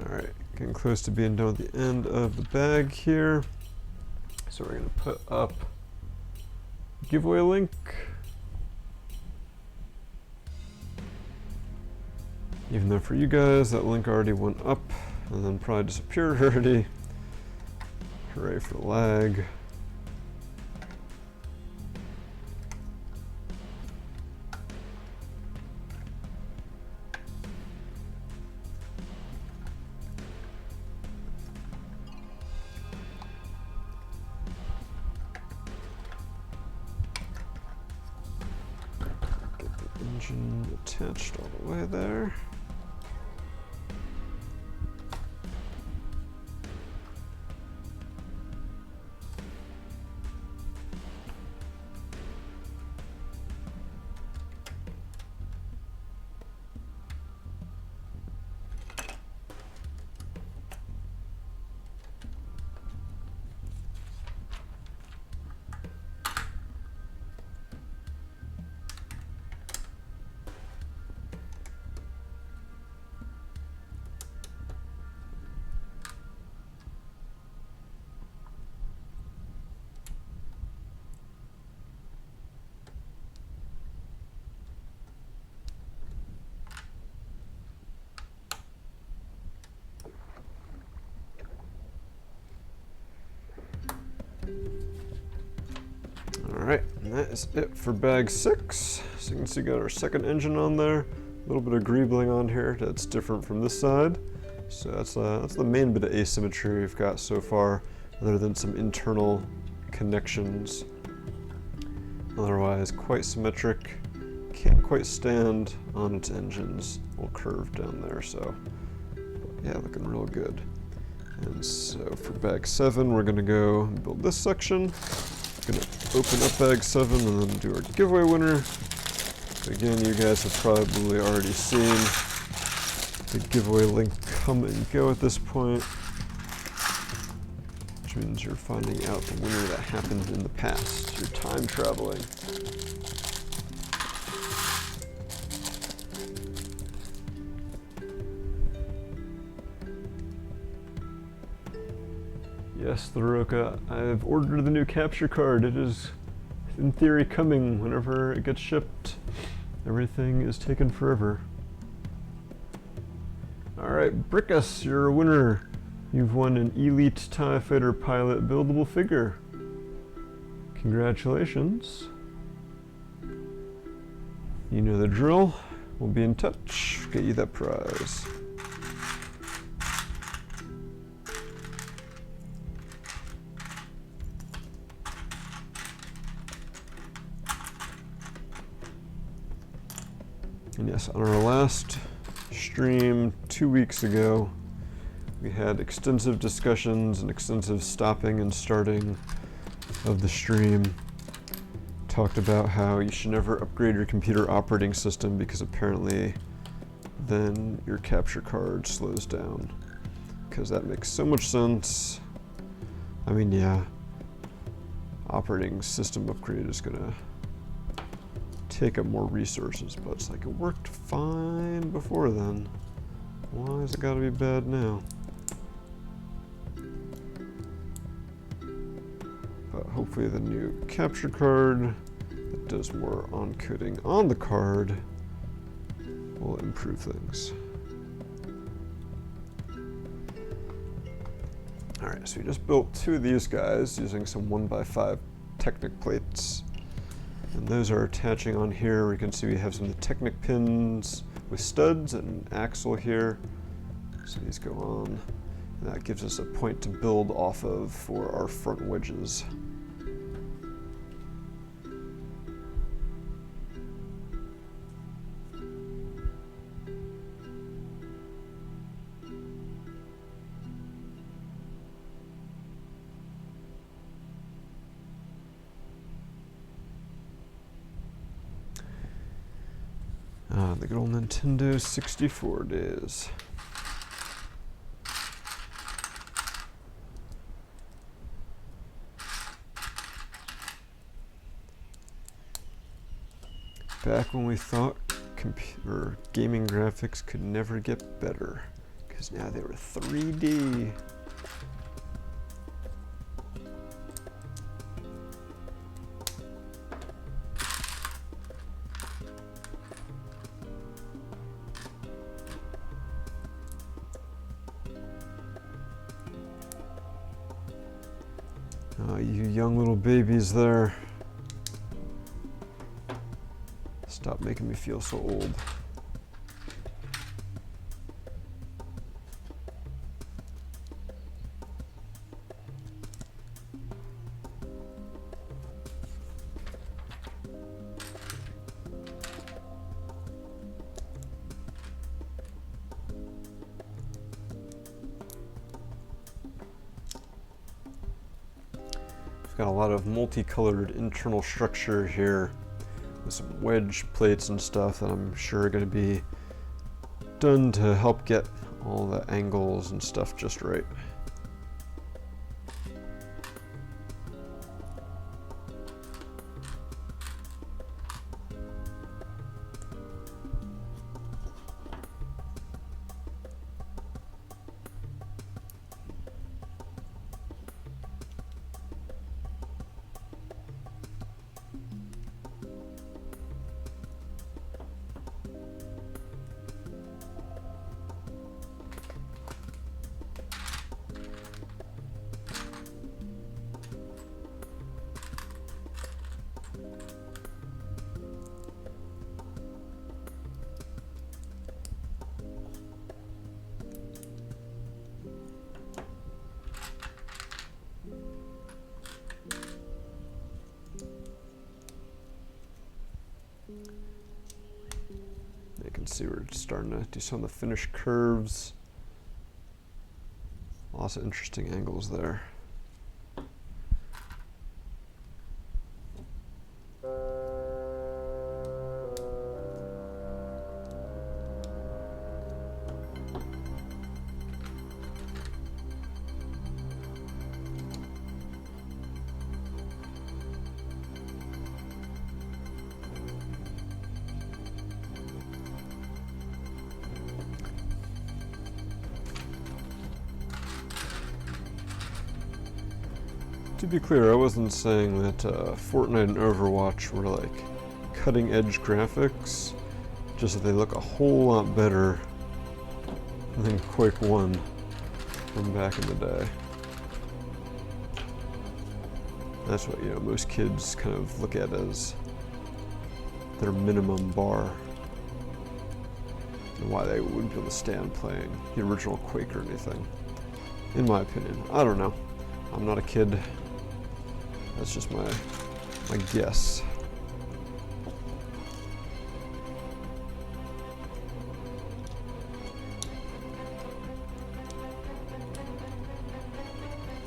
Alright, getting close to being done with the end of the bag here. So we're going to put up giveaway link. Even though for you guys that link already went up and then probably disappeared already. Hooray for the lag. Get the engine attached all the way there. Alright, and that is it for bag 6. So you can see got our second engine on there. A little bit of greebling on here that's different from this side. So that's the main bit of asymmetry we've got so far, other than some internal connections. Otherwise, quite symmetric. Can't quite stand on its engines. A little curved down there, so yeah, looking real good. And so for bag 7, we're gonna go and build this section. Gonna open up bag 7 and then do our giveaway winner. Again, you guys have probably already seen the giveaway link come and go at this point, which means you're finding out the winner that happened in the past. You're time traveling. Yes, Laroka, I've ordered the new capture card. It is, in theory, coming whenever it gets shipped. Everything is taken forever. Alright, Brickus, you're a winner. You've won an Elite TIE Fighter Pilot buildable figure. Congratulations. You know the drill. We'll be in touch. Get you that prize. And yes, on our last stream 2 weeks ago, we had extensive discussions and extensive stopping and starting of the stream. Talked about how you should never upgrade your computer operating system because apparently then your capture card slows down. Because that makes so much sense. I mean, yeah, operating system upgrade is gonna take up more resources, but it's like it worked fine before then. Why has it got to be bad now? But hopefully the new capture card that does more encoding on the card will improve things. Alright, so we just built 2 of these guys using some 1x5 Technic plates. And those are attaching on here. We can see we have some of the Technic pins with studs and an axle here. So these go on. And that gives us a point to build off of for our front wedges. The good old Nintendo 64 days. Back when we thought gaming graphics could never get better, because now they were 3D. You young little babies there. Stop making me feel so old. Got a lot of multicolored internal structure here with some wedge plates and stuff that I'm sure are going to be done to help get all the angles and stuff just right. see we're starting to do some of the finished curves. Lots of interesting angles there. To be clear, I wasn't saying that Fortnite and Overwatch were like cutting edge graphics, just that they look a whole lot better than Quake 1 from back in the day. That's what, you know, most kids kind of look at as their minimum bar, and why they wouldn't be able to stand playing the original Quake or anything, in my opinion. I don't know. I'm not a kid. That's just my guess.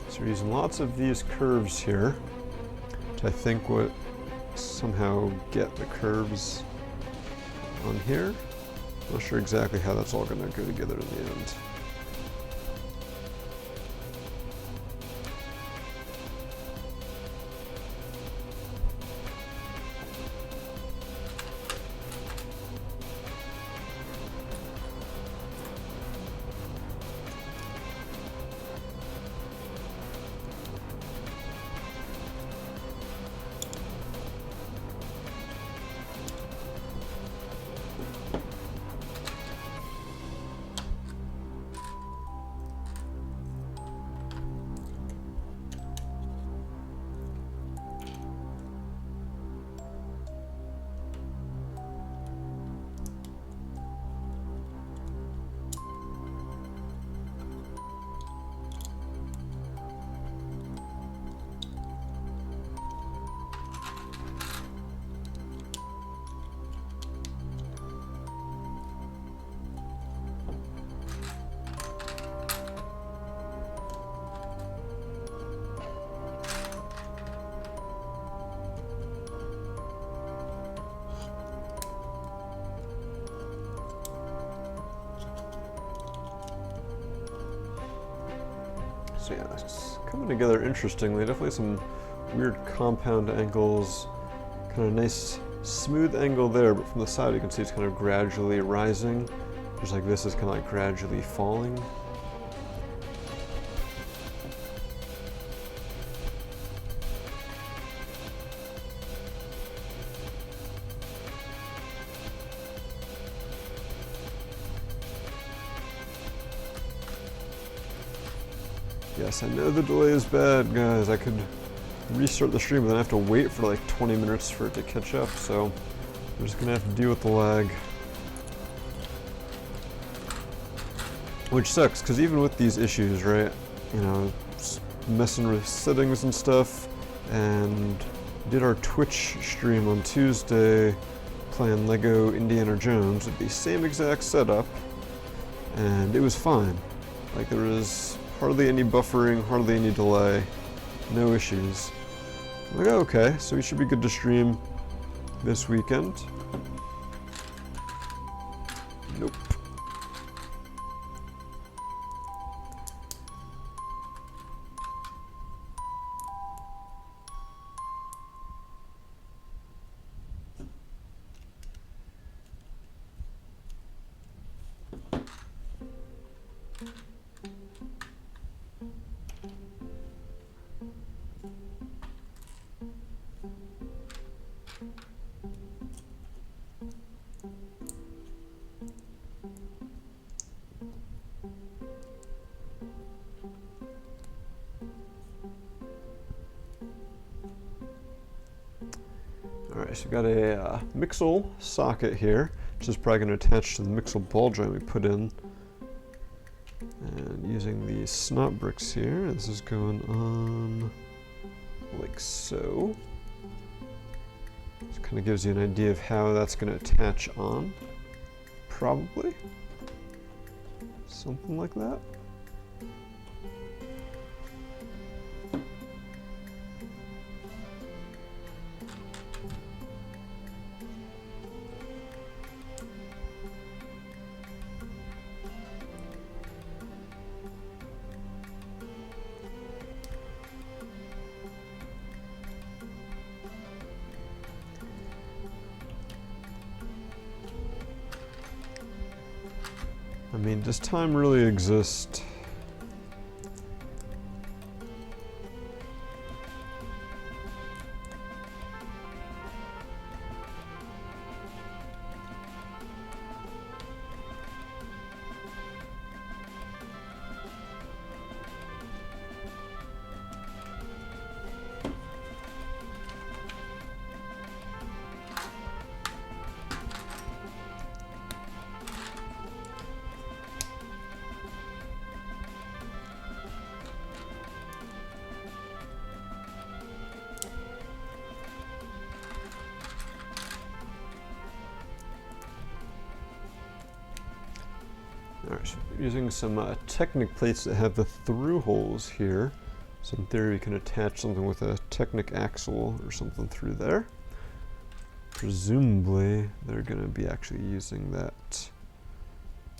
So we're using lots of these curves here to, I think, what somehow get the curves on here. Not sure exactly how that's all going to go together in the end. So yeah, it's coming together interestingly. Definitely some weird compound angles, kind of nice smooth angle there, but from the side you can see it's kind of gradually rising. Just like this is kind of like gradually falling. Yes, I know the delay is bad, guys. I could restart the stream, but then I have to wait for like 20 minutes for it to catch up, so we're just gonna have to deal with the lag. Which sucks, because even with these issues, right, you know, messing with settings and stuff, and did our Twitch stream on Tuesday playing Lego Indiana Jones with the same exact setup, and it was fine. Like, there was hardly any buffering, hardly any delay, no issues. I'm like, oh, okay, so we should be good to stream this weekend. Nope. Alright, so we've got a Mixel socket here, which is probably going to attach to the Mixel ball joint we put in. And using the snot bricks here, this is going on like so. This kind of gives you an idea of how that's going to attach on. probably. Something like that. I mean, does time really exist? Alright, so using some Technic plates that have the through holes here. So in theory, we can attach something with a Technic axle or something through there. Presumably, they're going to be actually using that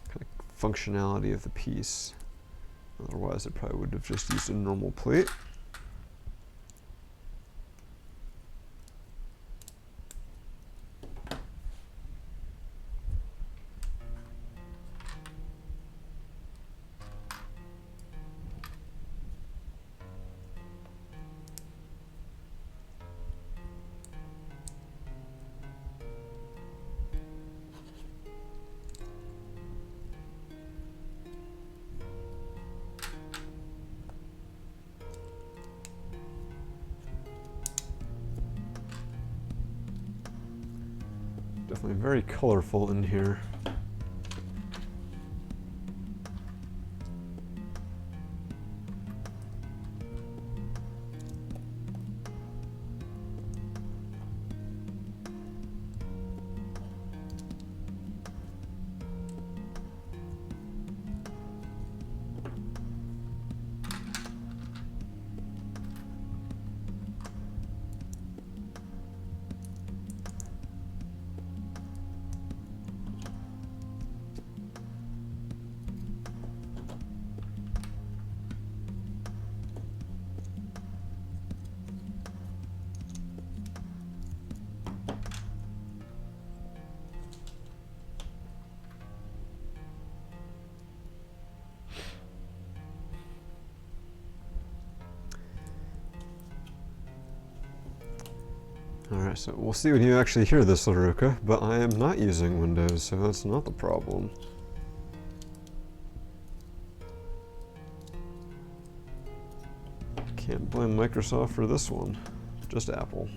kind of functionality of the piece. Otherwise, they probably would have just used a normal plate. Definitely very colorful in here. Alright, so we'll see when you actually hear this, Laruka, but I am not using Windows, so that's not the problem. Can't blame Microsoft for this one, just Apple.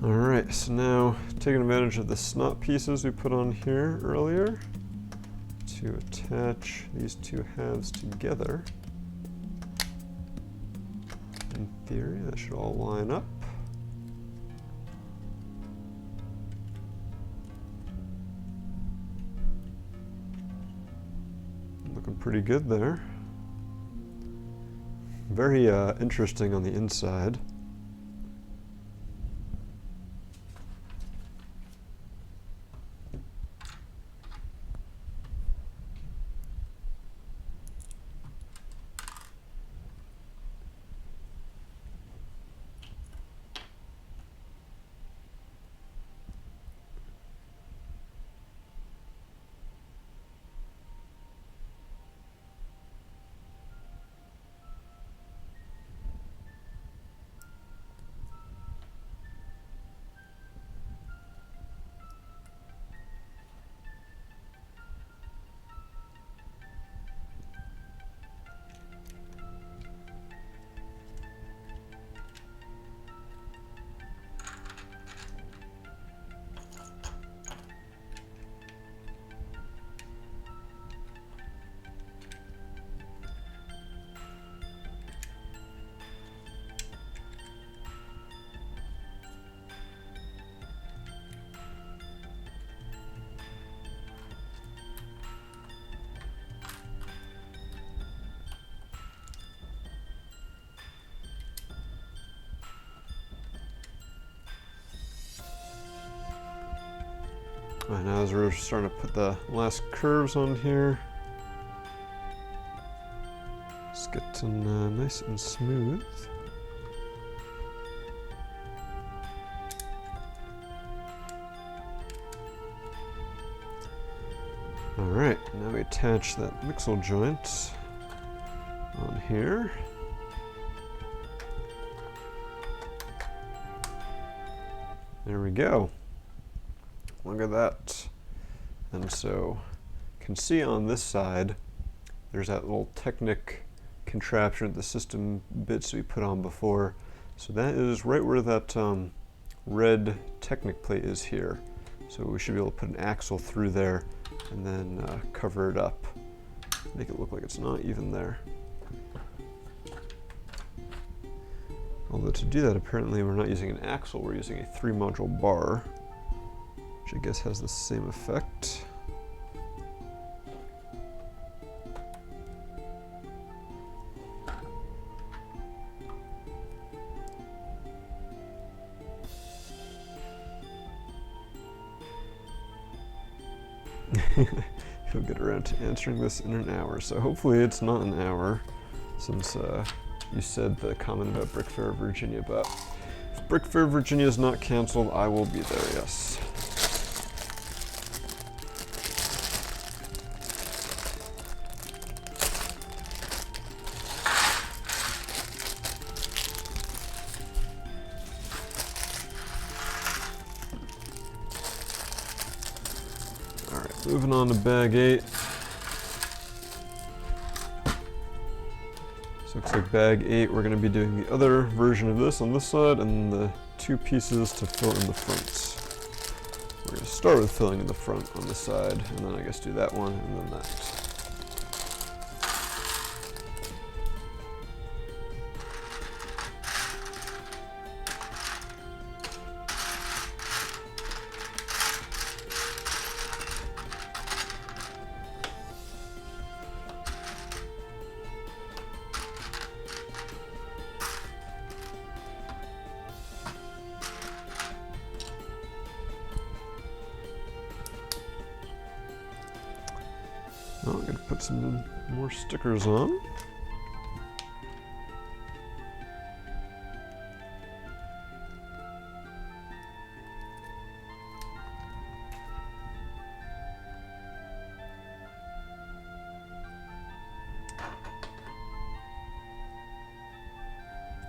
Alright, so now taking advantage of the snot pieces we put on here earlier to attach these two halves together. In theory, that should all line up. Looking pretty good there. Very interesting on the inside. Alright, now as we're starting to put the last curves on here, it's getting nice and smooth. Alright, now we attach that mixel joint on here. There we go. Look at that. And so you can see on this side, there's that little Technic contraption, the system bits we put on before. So that is right where that red Technic plate is here. So we should be able to put an axle through there and then cover it up. Make it look like it's not even there. Although to do that, apparently we're not using an axle, we're using a 3-module bar, which I guess has the same effect. He'll get around to answering this in an hour, so hopefully it's not an hour, since you said the comment about Brick Fair, Virginia, but if Brick Fair, Virginia is not canceled, I will be there, yes. Alright, moving on to bag 8. Looks like bag 8, we're going to be doing the other version of this on this side and the 2 pieces to fill in the front. We're going to start with filling in the front on this side, and then I guess do that one and then that. I'm going to put some more stickers on.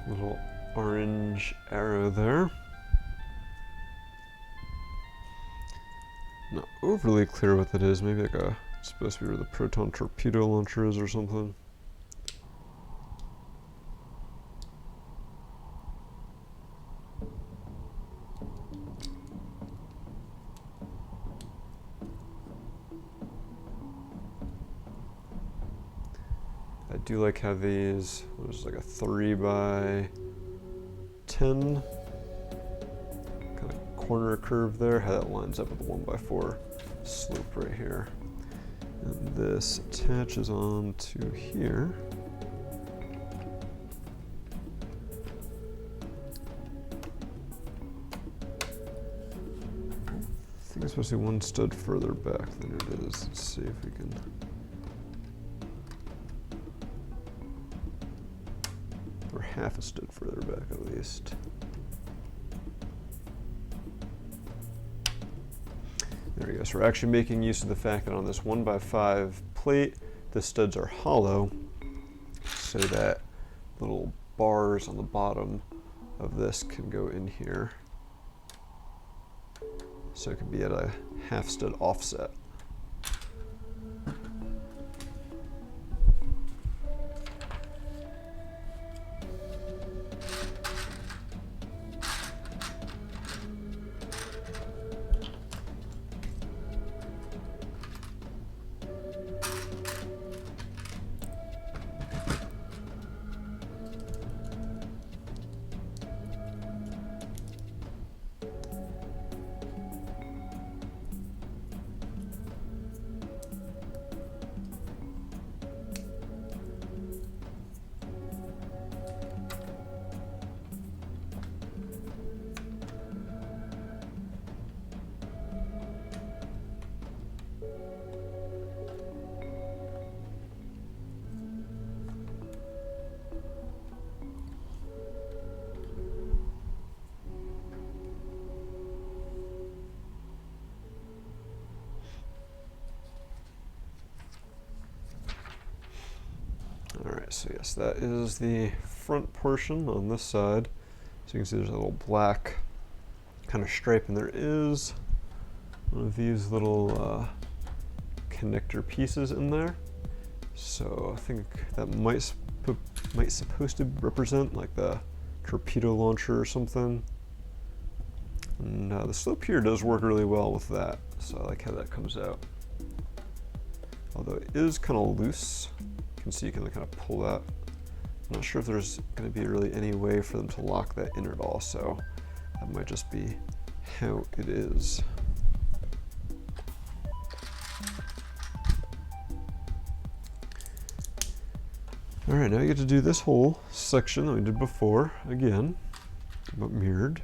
Little orange arrow there. Not overly clear what that is, maybe like a it's supposed to be where the proton torpedo launcher is or something. I do like how these, there's like a 3x10 kind of corner curve there, how that lines up with the 1x4 slope right here. And this attaches on to here. I think it's supposed to be one stud further back than it is. Let's see if we can. Or half a stud further back at least. There we go. So we're actually making use of the fact that on this 1x5 plate, the studs are hollow, so that little bars on the bottom of this can go in here. So it could be at a half stud offset. so yes, that is the front portion on this side. So you can see there's a little black kind of stripe, and there is one of these little connector pieces in there. So I think that might supposed to represent like the torpedo launcher or something. And the slope here does work really well with that, so I like how that comes out. Although it is kind of loose, you can see you can kind of pull that. I'm not sure if there's going to be really any way for them to lock that in at all, so that might just be how it is. Alright, now you get to do this whole section that we did before, again, but mirrored.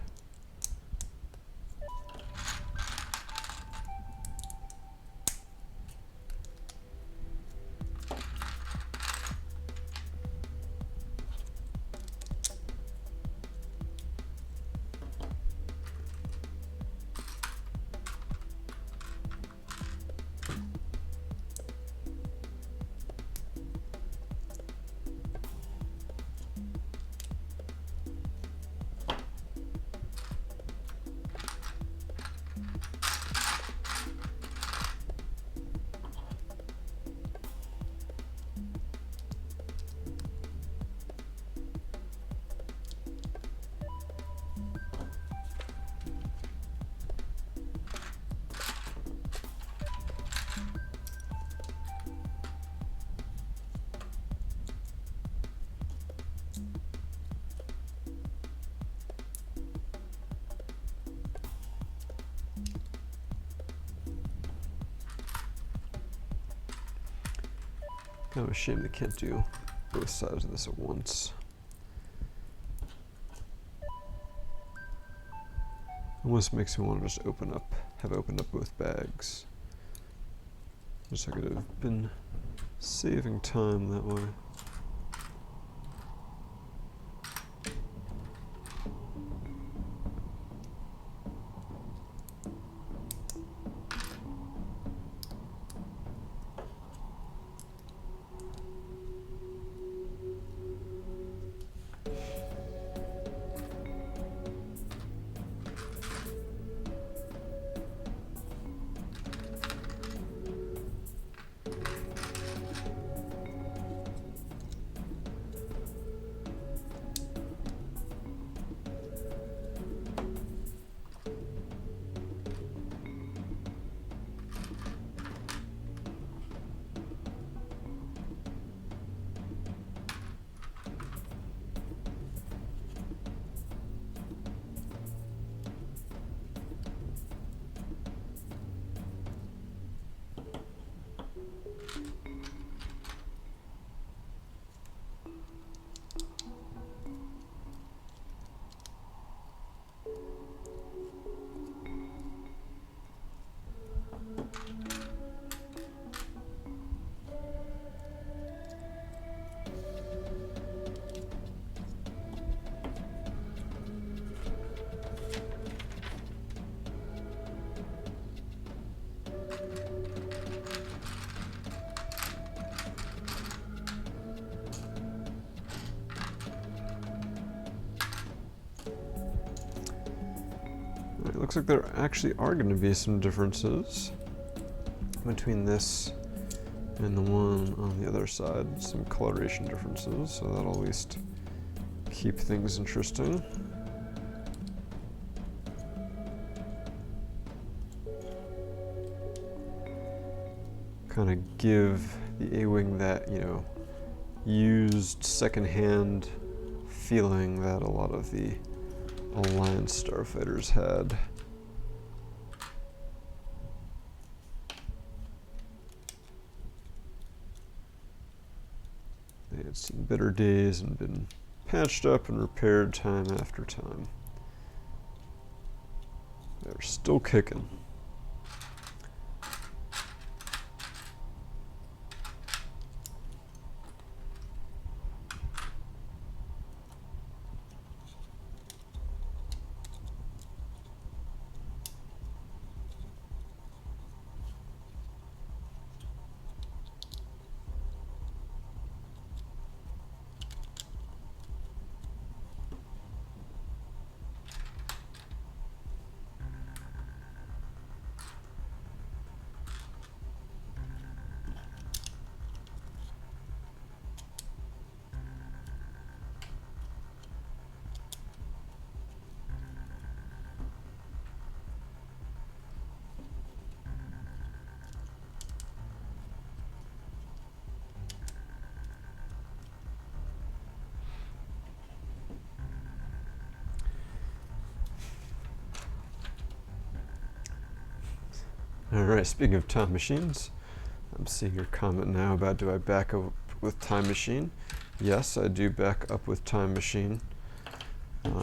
Kind of a shame they can't do both sides of this at once. Almost makes me want to just have opened up both bags. Just so I could have been saving time that way. It looks like there actually are going to be some differences between this and the one on the other side. Some coloration differences, so that'll at least keep things interesting. Kind of give the A-wing that, you know, used secondhand feeling that a lot of the Alliance starfighters had. They had seen better days and been patched up and repaired time after time. They're still kicking. Alright, speaking of time machines, I'm seeing your comment now about do I back up with Time Machine. Yes, I do back up with Time Machine.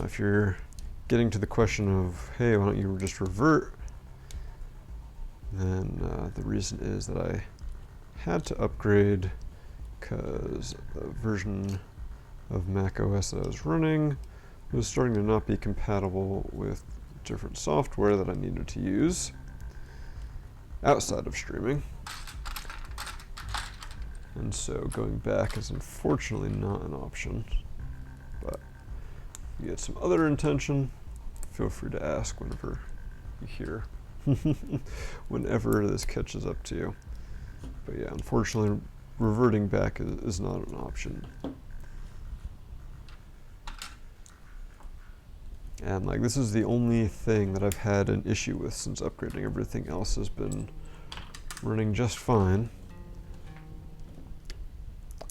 If you're getting to the question of, hey, why don't you just revert, then the reason is that I had to upgrade because the version of Mac OS that I was running was starting to not be compatible with different software that I needed to use outside of streaming. And so going back is unfortunately not an option. But if you get some other intention, feel free to ask whenever you hear, whenever this catches up to you. But yeah, unfortunately, reverting back is not an option. And like, this is the only thing that I've had an issue with since upgrading. Everything else has been running just fine.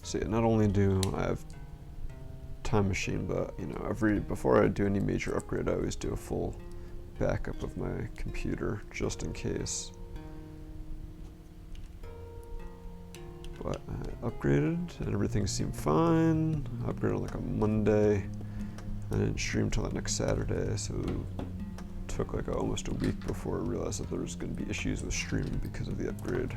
So yeah, not only do I have Time Machine, but you know, before I do any major upgrade, I always do a full backup of my computer just in case. But I upgraded and everything seemed fine. I upgraded on like a Monday. I didn't stream till that next Saturday, so it took like almost a week before I realized that there was going to be issues with streaming because of the upgrade.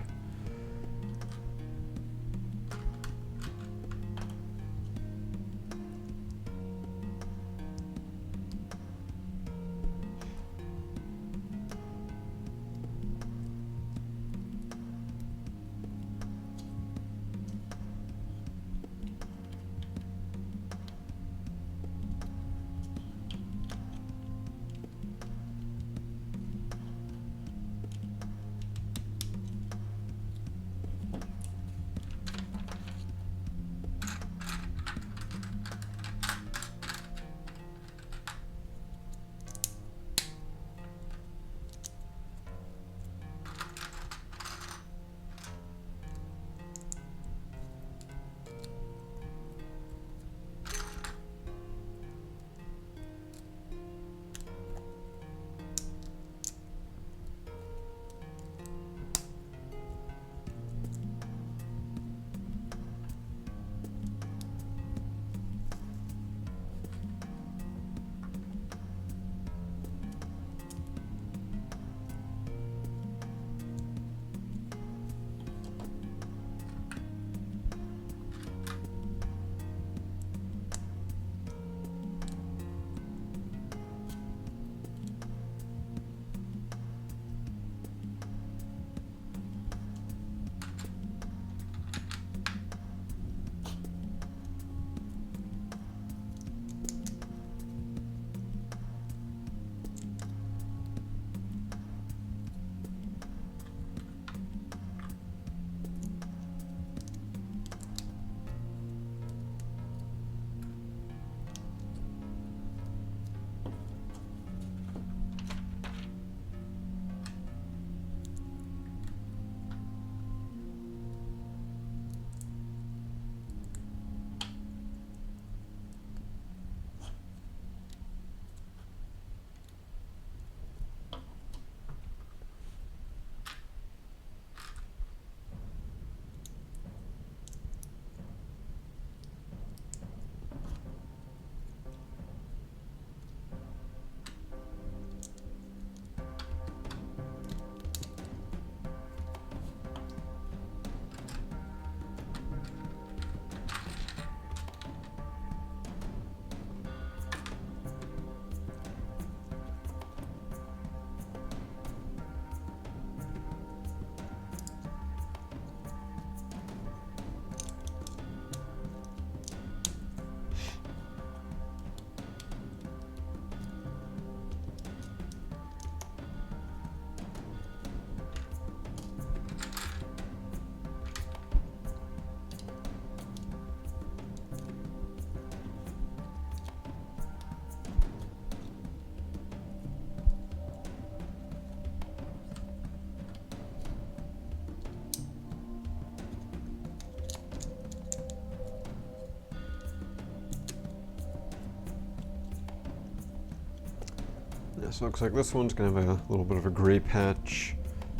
Yeah, so it looks like this one's going to have a little bit of a gray patch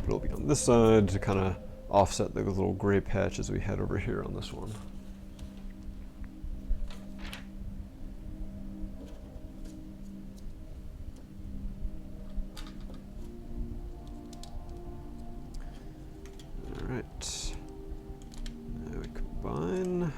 but it'll be on this side to kind of offset the little gray patches we had over here on this one. All right, now we combine.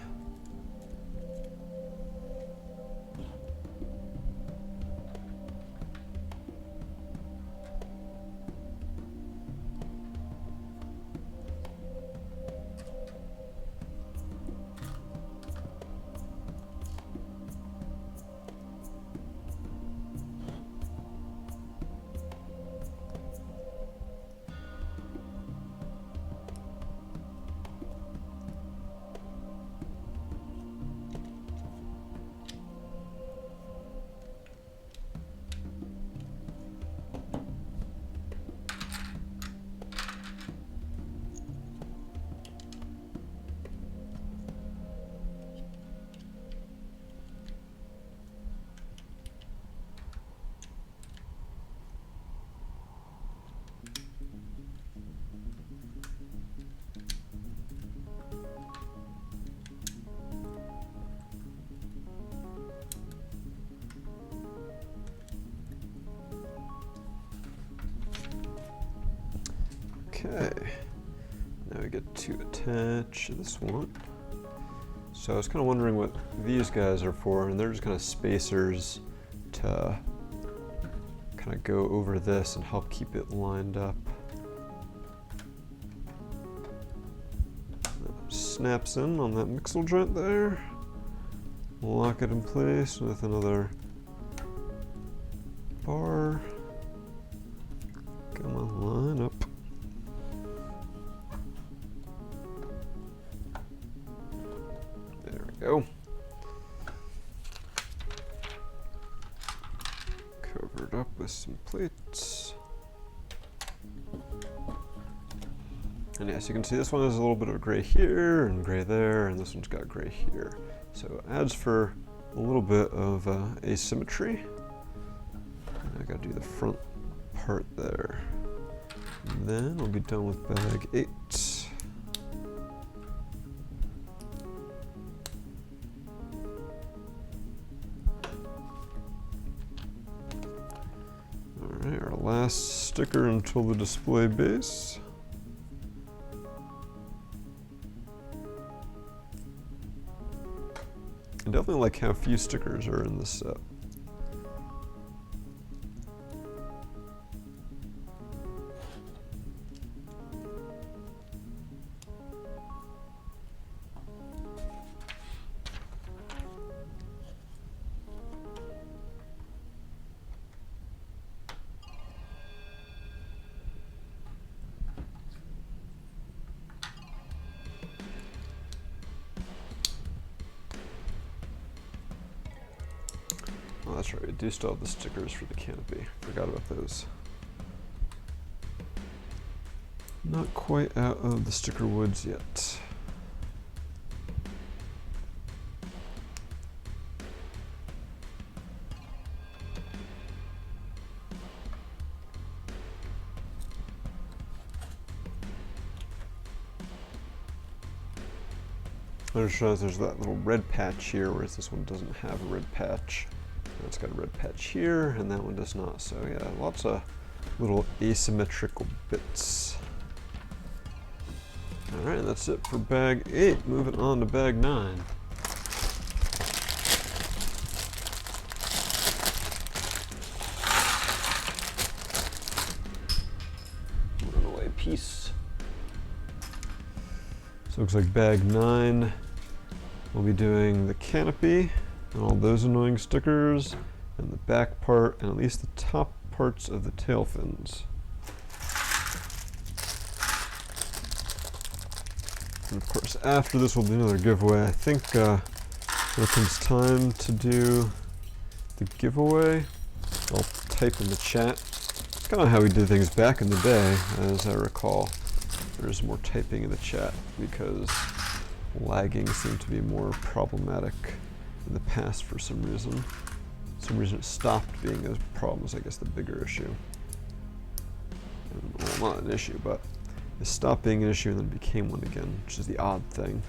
Okay, now we get to attach this one. So I was kind of wondering what these guys are for, and they're just kind of spacers to kind of go over this and help keep it lined up. That snaps in on that mixel joint there. Lock it in place with another bar. Come on, line up. Go. Covered up with some plates. And yes, you can see this one has a little bit of gray here and gray there, and this one's got gray here. So it adds for a little bit of asymmetry. And I gotta do the front part there. And then we'll be done with bag 8. Our last sticker until the display base. I definitely like how few stickers are in this set. Oh, that's right, we do still have the stickers for the canopy. Forgot about those. Not quite out of the sticker woods yet. I just realized there's that little red patch here, whereas this one doesn't have a red patch. It's got a red patch here, and that one does not. So yeah, lots of little asymmetrical bits. All right, that's it for bag 8. Moving on to bag 9. Runaway piece. So it looks like bag 9. We'll be doing the canopy and all those annoying stickers, and the back part, and at least the top parts of the tail fins. And of course, after this will be another giveaway. I think when it comes time to do the giveaway, I'll type in the chat. It's kind of how we did things back in the day, as I recall. There's more typing in the chat because lagging seemed to be more problematic in the past for some reason. For some reason it stopped being a problem, is I guess the bigger issue. well, not an issue, but it stopped being an issue and then became one again, which is the odd thing.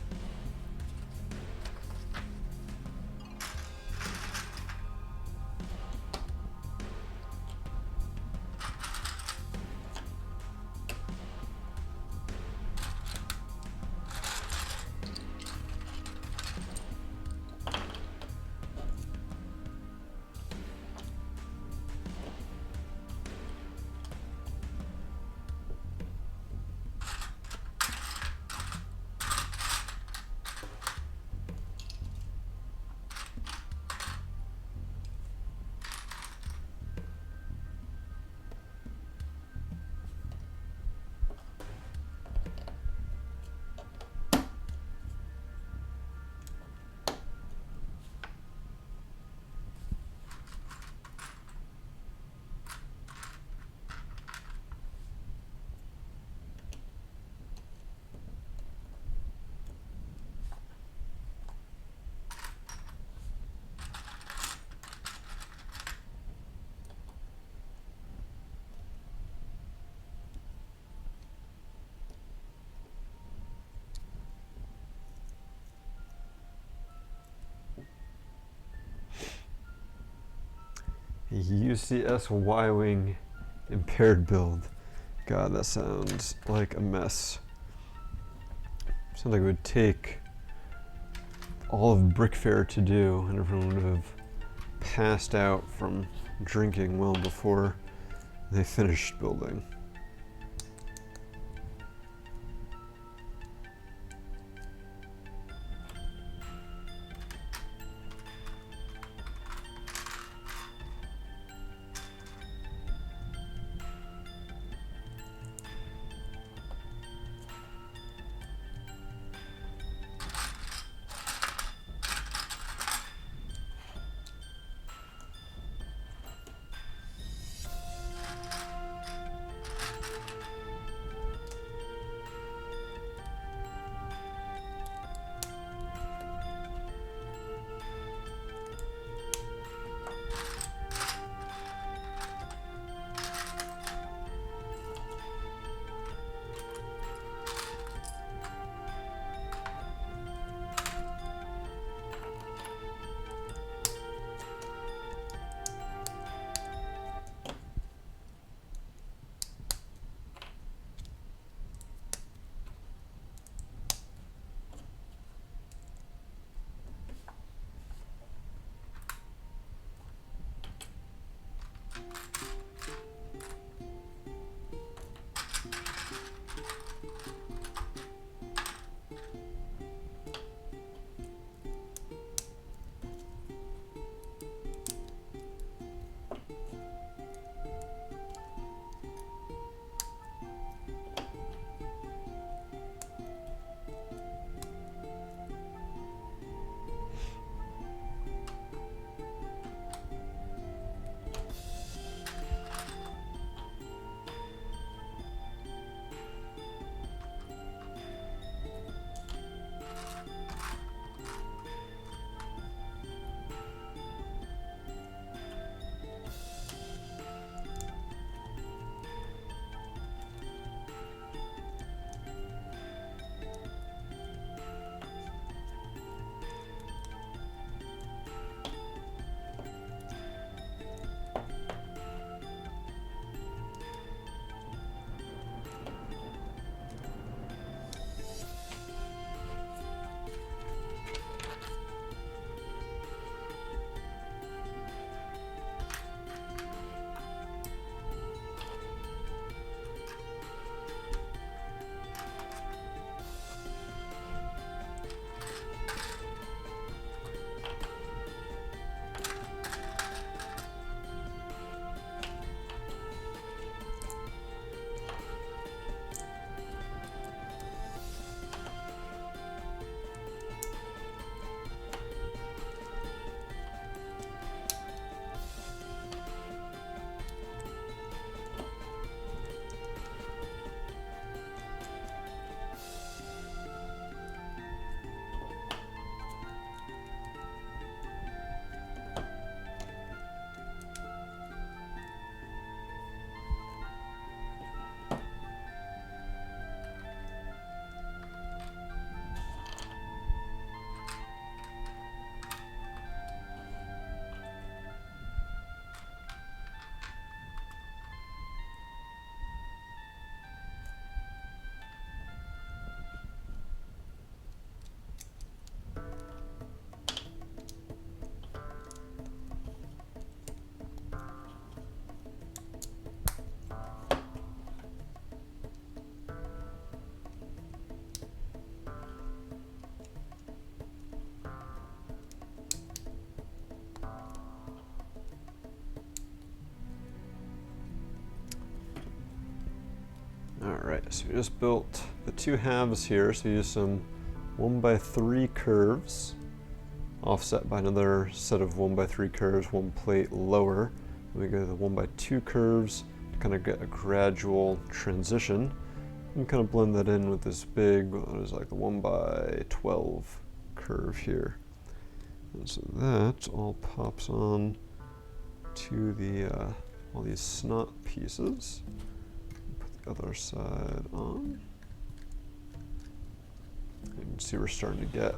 UCS Y-wing impaired build. God, that sounds like a mess. Sounds like it would take all of Brick Fair to do, and everyone would have passed out from drinking well before they finished building. Alright, so we just built the two halves here, so we use some 1x3 curves, offset by another set of 1x3 curves, one plate lower. Then we go to the 1x2 curves to kind of get a gradual transition, and kind of blend that in with this big, what is like the 1x12 curve here. And so that all pops on to the all these snot pieces. Put the other side on. You can see we're starting to get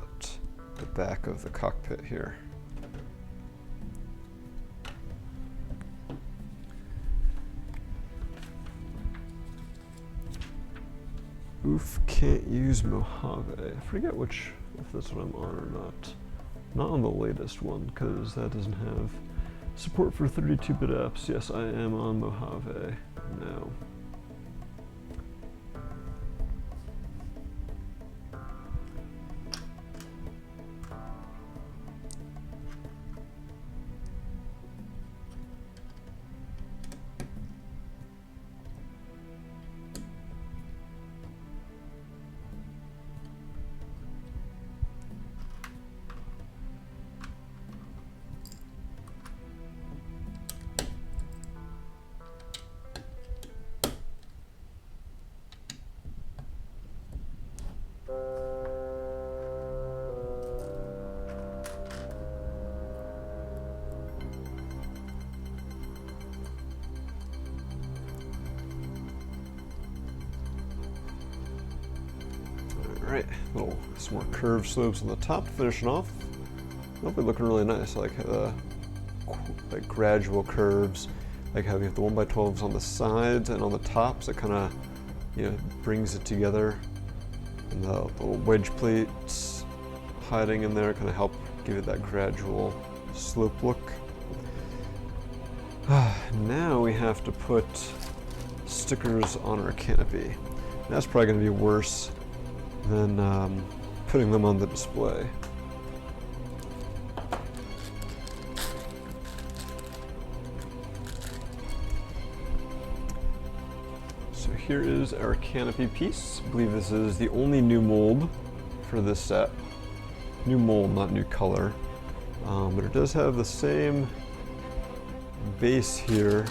the back of the cockpit here. Oof, can't use Mojave. I forget which, if that's what I'm on or not. Not on the latest one, because that doesn't have support for 32-bit apps. Yes, I am on Mojave now. Alright, some more curved slopes on the top to finish it off. Hopefully looking really nice, like gradual curves, like how we have the 1x12s on the sides and on the tops. It kind of, brings it together. And the little wedge plates hiding in there kind of help give it that gradual slope look. Now we have to put stickers on our canopy. That's probably going to be worse than putting them on the display. So here is our canopy piece. I believe this is the only new mold for this set. New mold, not new color. But it does have the same base here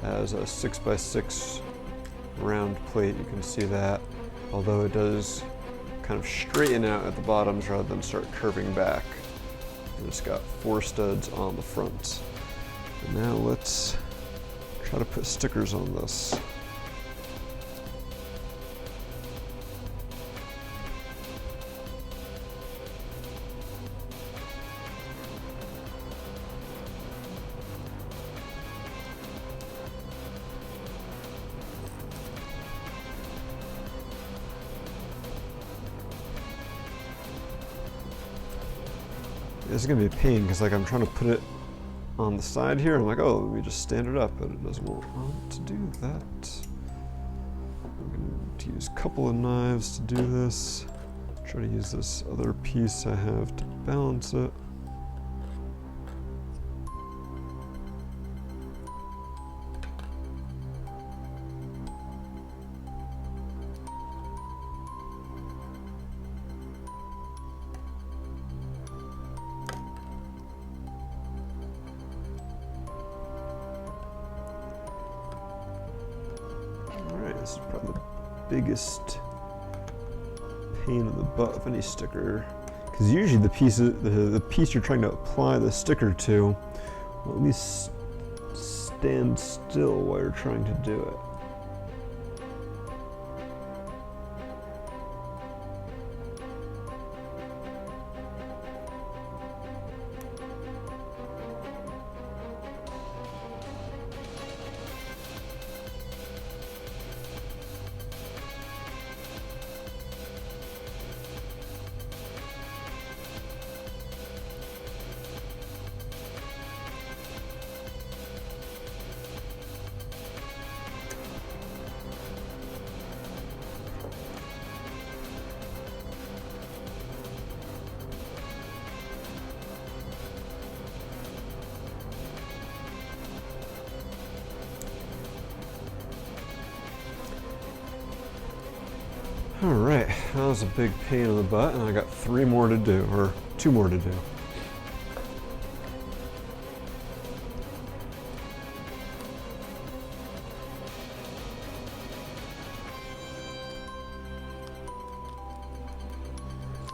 as a 6x6 round plate. You can see that, although it does kind of straighten out at the bottoms rather than start curving back. And it's got 4 studs on the front. And now let's try to put stickers on this. This is gonna be a pain because I'm trying to put it on the side here. I'm like, oh, we just stand it up, but it doesn't want to do that. I'm going to use a couple of knives to do this. Try to use this other piece I have to balance it. This is probably the biggest pain in the butt of any sticker, because usually the piece you're trying to apply the sticker to will at least stand still while you're trying to do it. Alright, that was a big pain in the butt, and I got 3 more to do, or 2 more to do.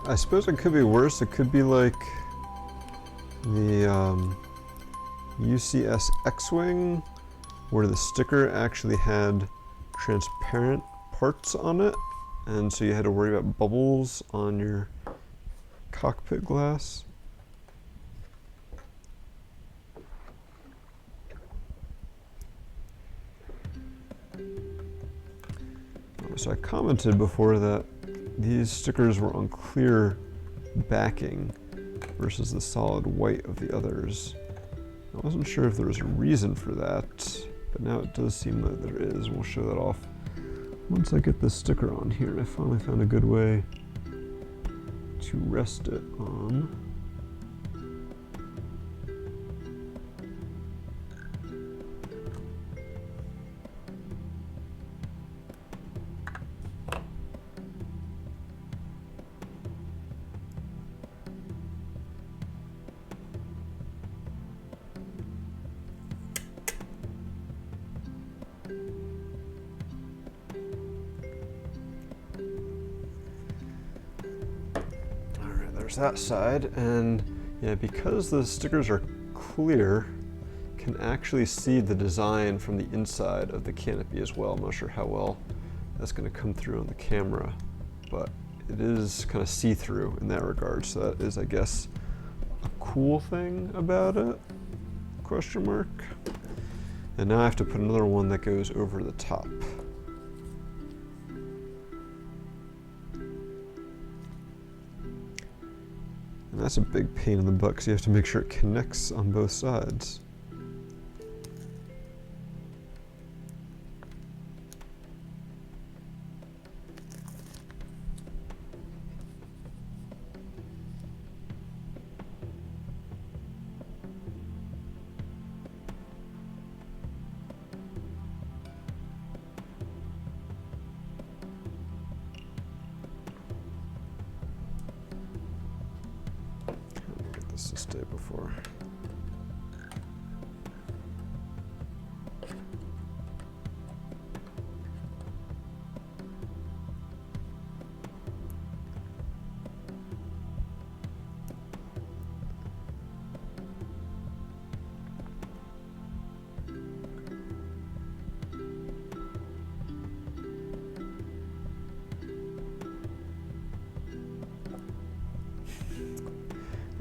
I suppose it could be worse. It could be like the UCS X-wing, where the sticker actually had transparent parts on it, and so you had to worry about bubbles on your cockpit glass. So I commented before that these stickers were on clear backing versus the solid white of the others. I wasn't sure if there was a reason for that, but now it does seem that there is. We'll show that off once I get this sticker on here. I finally found a good way to rest it on. There's that side, and yeah, because the stickers are clear, can actually see the design from the inside of the canopy as well. I'm not sure how well that's going to come through on the camera, but it is kind of see-through in that regard, so that is, I guess, a cool thing about it, question mark. And now I have to put another one that goes over the top. And that's a big pain in the butt because you have to make sure it connects on both sides. To stay before.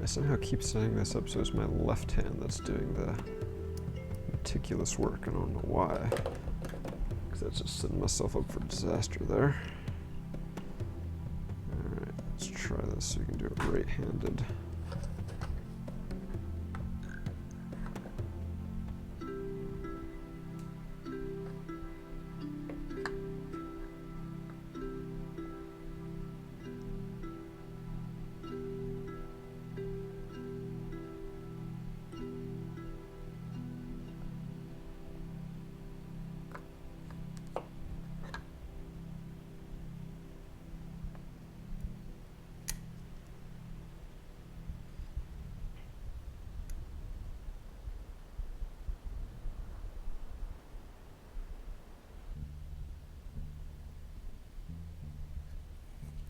I somehow keep setting this up so it's my left hand that's doing the meticulous work. I don't know why, because that's just setting myself up for disaster there. Alright, let's try this so you can do it right-handed.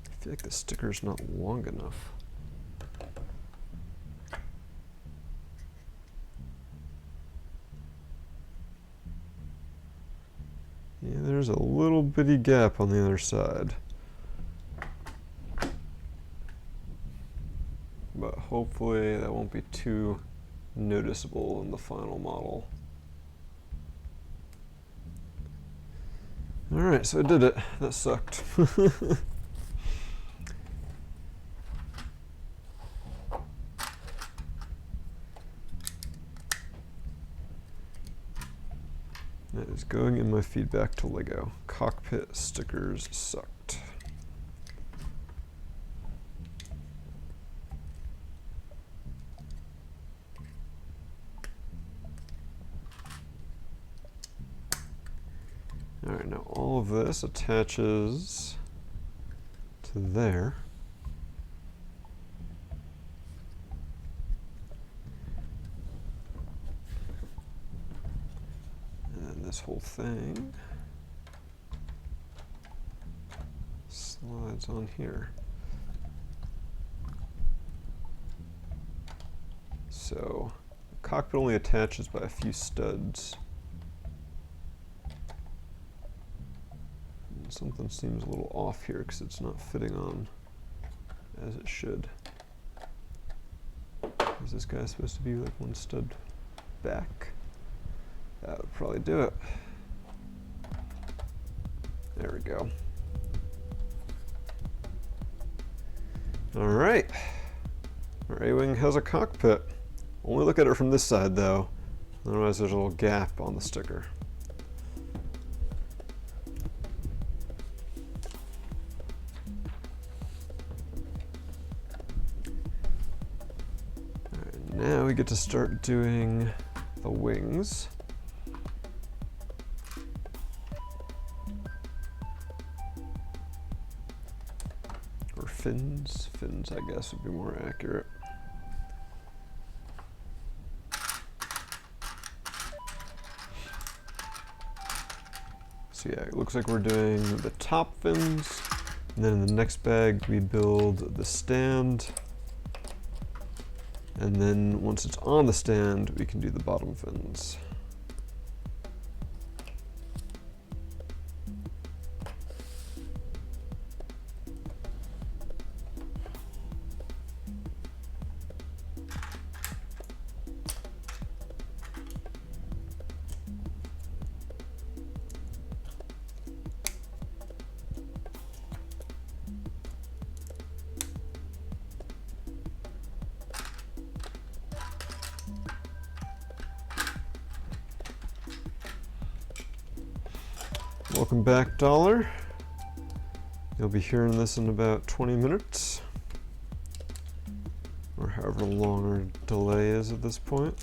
I feel like the sticker's not long enough. Yeah, there's a little bitty gap on the other side. But hopefully that won't be too noticeable in the final model. Alright, so I did it. That sucked. That is going in my feedback to Lego. Cockpit stickers sucked. Alright, now all of this attaches to there. And then this whole thing slides on here. So the cockpit only attaches by a few studs. And something seems a little off here because it's not fitting on as it should. Is this guy supposed to be like one stud back? That would probably do it. There we go. All right. Our A-wing has a cockpit. Only look at it from this side though, otherwise there's a little gap on the sticker. Alright, now we get to start doing the wings. Or fins. Fins, I guess, would be more accurate. So yeah, it looks like we're doing the top fins, and then in the next bag we build the stand, and then once it's on the stand we can do the bottom fins. Welcome back, Dollar. You'll be hearing this in about 20 minutes, or however long our delay is at this point.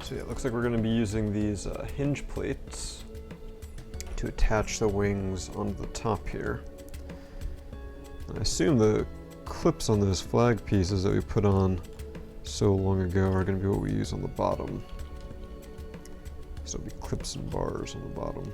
So yeah, it looks like we're going to be using these hinge plates to attach the wings onto the top here. And I assume the clips on those flag pieces that we put on so long ago are going to be what we use on the bottom. So it'll be clips and bars on the bottom.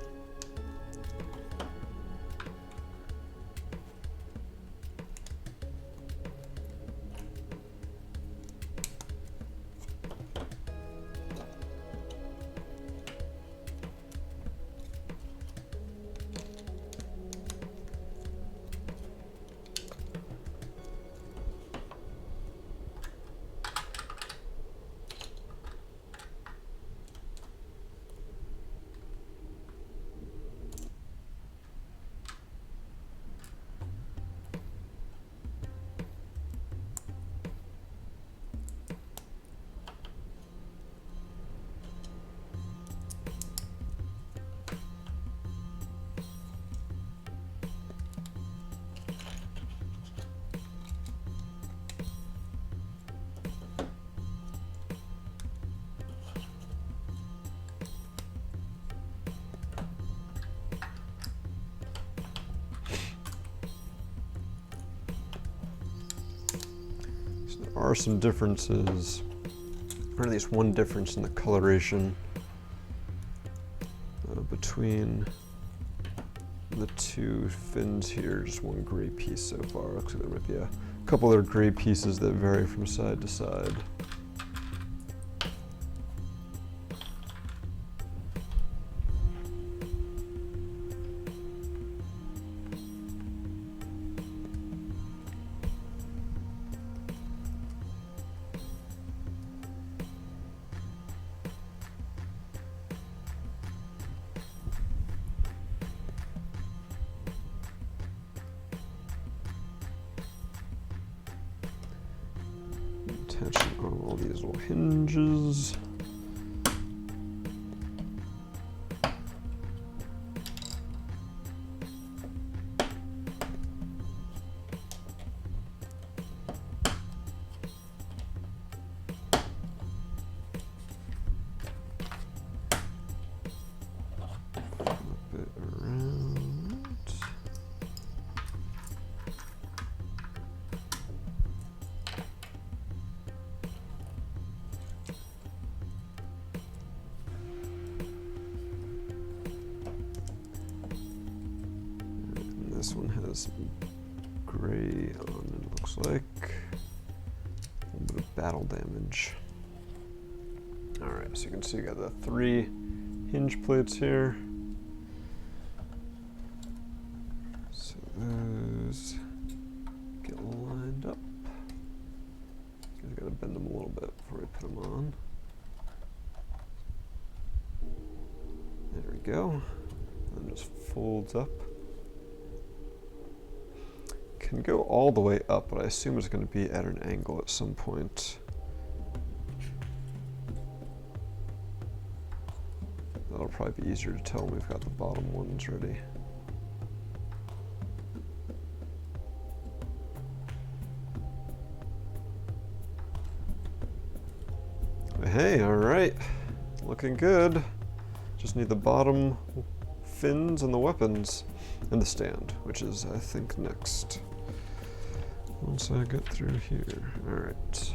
are some differences, or at least one difference in the coloration between the two fins here. Just one gray piece so far. Looks like there might be a couple other gray pieces that vary from side to side. Attaching on all these little hinges. Flip it around. This one has gray on it, looks like. A little bit of battle damage. Alright, so you can see you got the 3 hinge plates here. So those get lined up. You gotta bend them a little bit before we put them on. There we go. And just folds up. Can go all the way up, but I assume it's going to be at an angle at some point. That'll probably be easier to tell when we've got the bottom ones ready. Hey, all right, looking good. Just need the bottom fins and the weapons and the stand, which is, I think, next. Once I get through here. All right.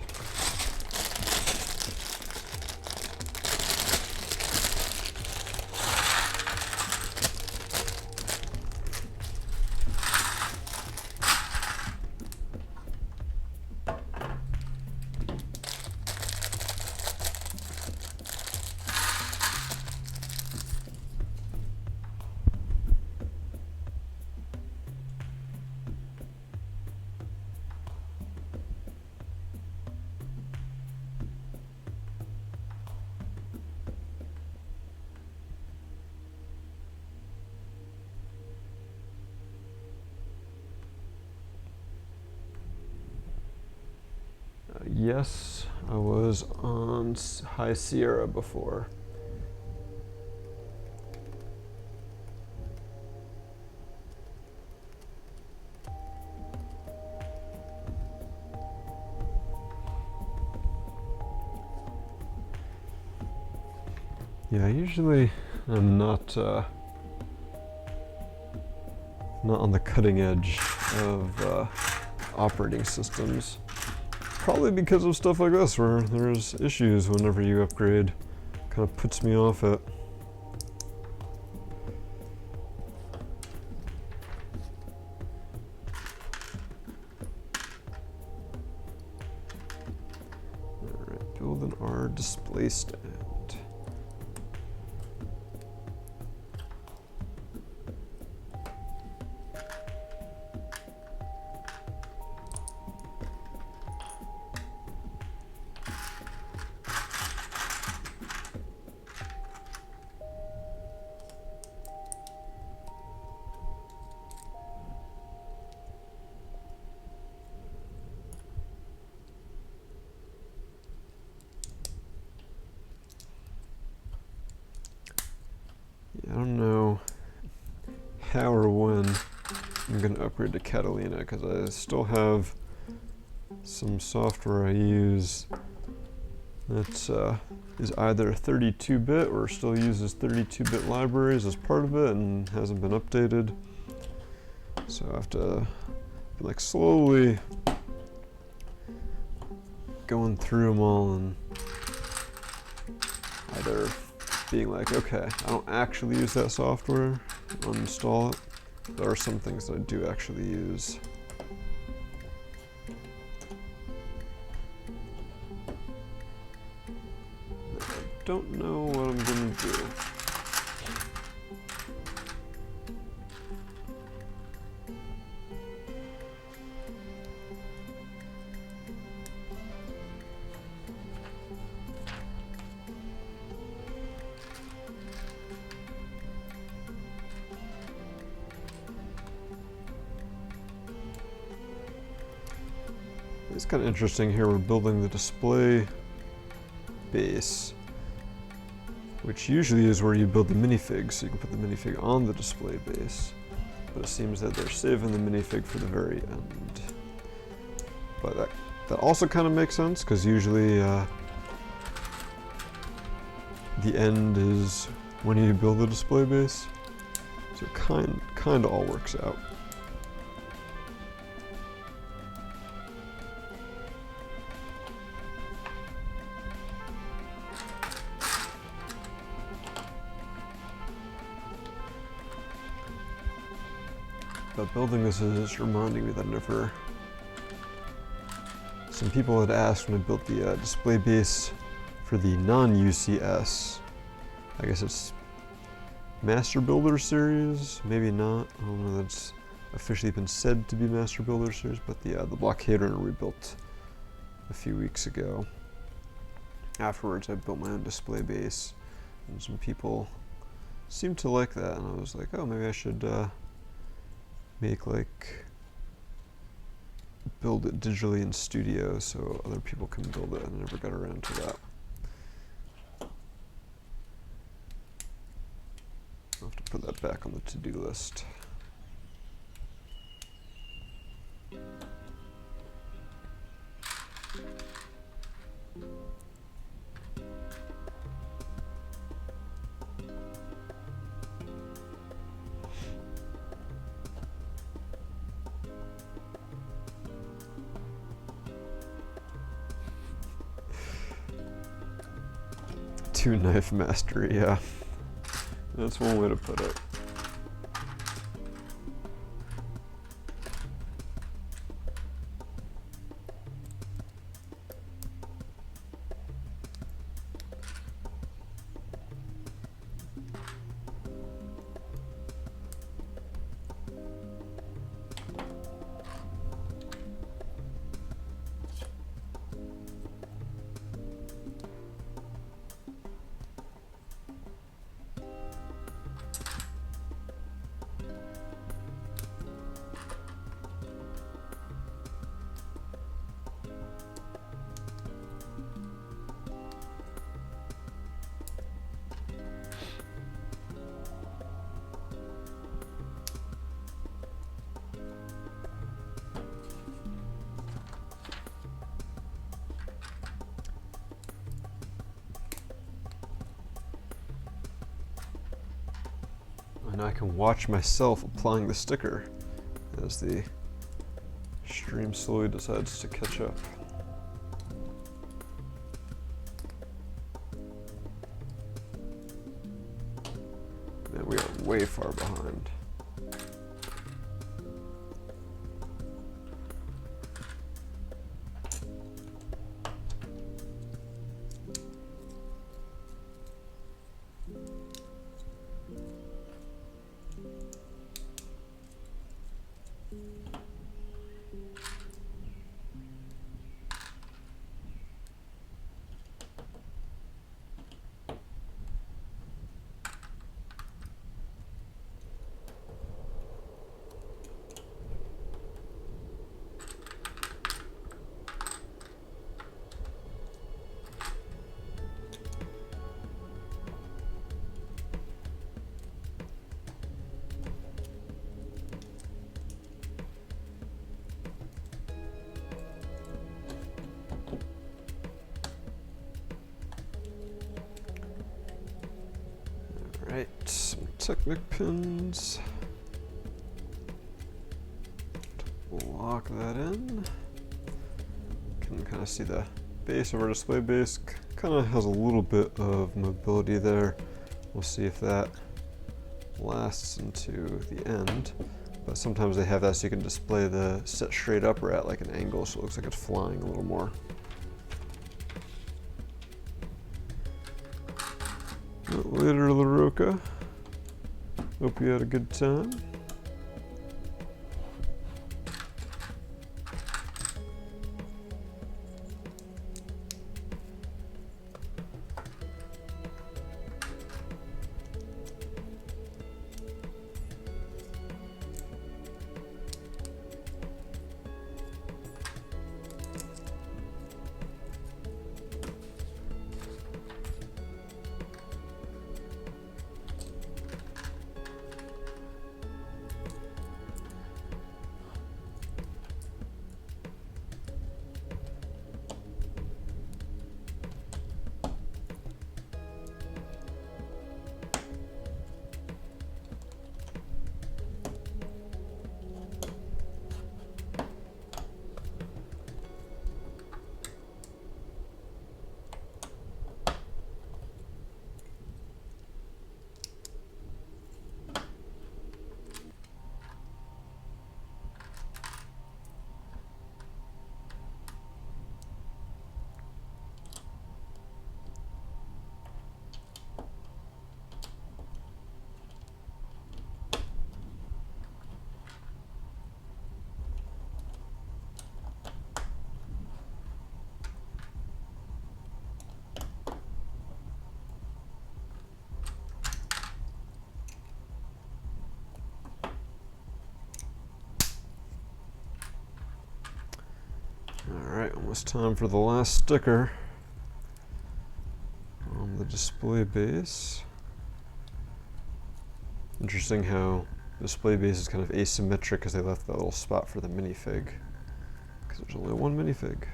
Yes, I was on High Sierra before. Yeah, usually I'm not on the cutting edge of operating systems. Probably because of stuff like this, where there's issues whenever you upgrade. Kind of puts me off it. Alright, build an R display stand. I don't know how or when I'm going to upgrade to Catalina, because I still have some software I use that is either 32-bit or still uses 32-bit libraries as part of it and hasn't been updated. So I have to like slowly going through them all and either being like, okay, I don't actually use that software, uninstall it. There are some things that I do actually use. I don't know what I'm gonna do. It's kind of interesting here, we're building the display base, which usually is where you build the minifig, so you can put the minifig on the display base. But it seems that they're saving the minifig for the very end. But that also kind of makes sense, because usually the end is when you build the display base. So it kind of all works out. But building this is reminding me that some people had asked when I built the display base for the non-UCS, I guess it's Master Builder Series, maybe not, I don't know, that's officially been said to be Master Builder Series, but the blockader we built a few weeks ago. Afterwards I built my own display base, and some people seemed to like that, and I was like, oh, maybe I should build it digitally in Studio so other people can build it. I never got around to that. I'll have to put that back on the to-do list. Two knife mastery, yeah. That's one way to put it. And I can watch myself applying the sticker as the stream slowly decides to catch up. Man, we are way far behind. Right, some Technic pins to lock that in. Can kind of see the base of our display base kind of has a little bit of mobility there. We'll see if that lasts into the end. But sometimes they have that so you can display the set straight up or at like an angle so it looks like it's flying a little more. Later, LaRocca. Hope you had a good time. Alright, almost time for the last sticker on the display base. Interesting how the display base is kind of asymmetric because they left that little spot for the minifig. Because there's only one minifig.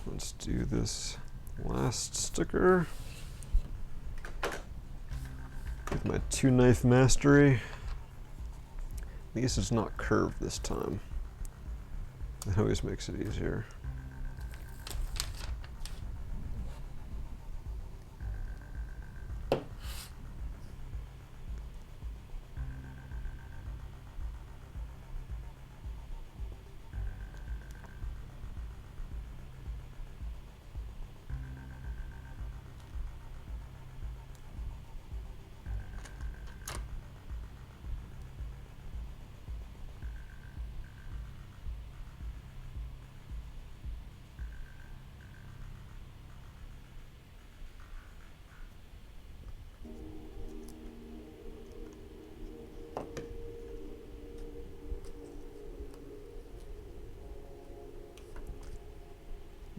Let's do this last sticker with my 2-knife mastery. At least it's not curved this time. That always makes it easier.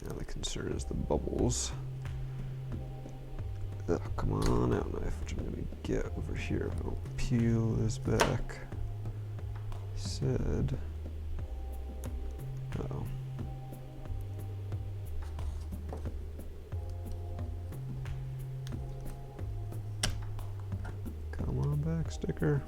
Now the concern is the bubbles. Ugh, come on out, knife, which I'm gonna get over here if I don't peel this back. Said. Uh-oh. Come on back, sticker.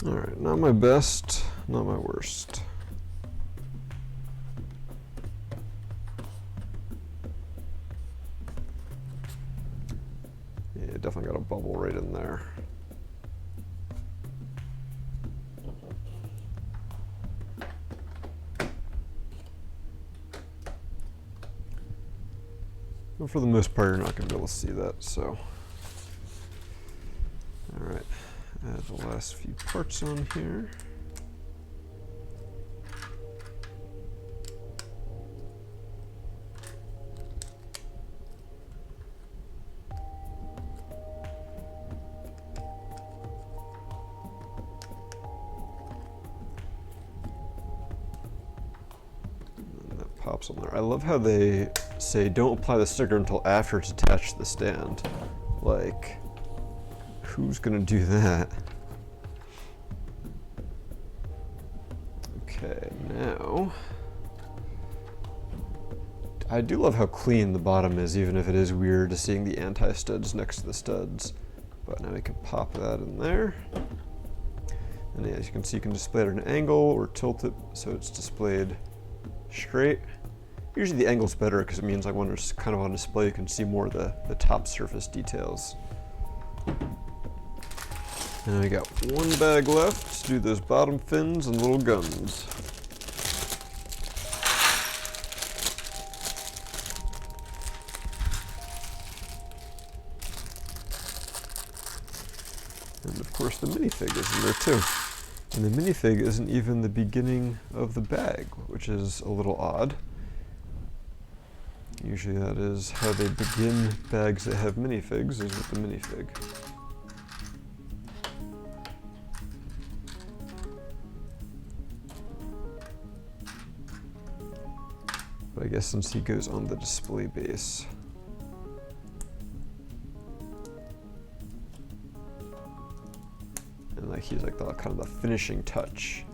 Alright, not my best, not my worst. Yeah, definitely got a bubble right in there. But for the most part, you're not going to be able to see that, so. Alright. Add the last few parts on here. stops on there. I love how they say don't apply the sticker until after it's attached to the stand. Like, who's gonna do that? Okay, now, I do love how clean the bottom is, even if it is weird seeing the anti-studs next to the studs. But now we can pop that in there. And as you can see, you can display it at an angle or tilt it so it's displayed straight. Usually the angle's better because it means like when it's kind of on display, you can see more of the top surface details. And we got one bag left to do those bottom fins and little guns. And of course the minifig is in there too. And the minifig isn't even the beginning of the bag, which is a little odd. Usually that is how they begin bags that have minifigs, is with the minifig. But I guess since he goes on the display base, and like he's like the kind of the finishing touch.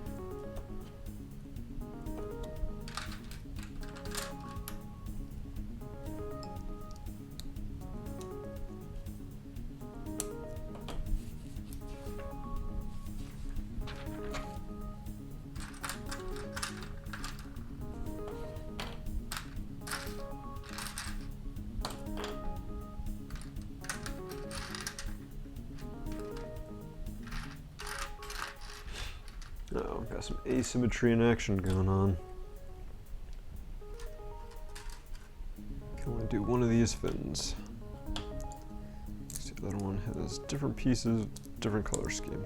Oh, got some asymmetry in action going on. Can only do one of these fins. See, the other one has different pieces, different color scheme.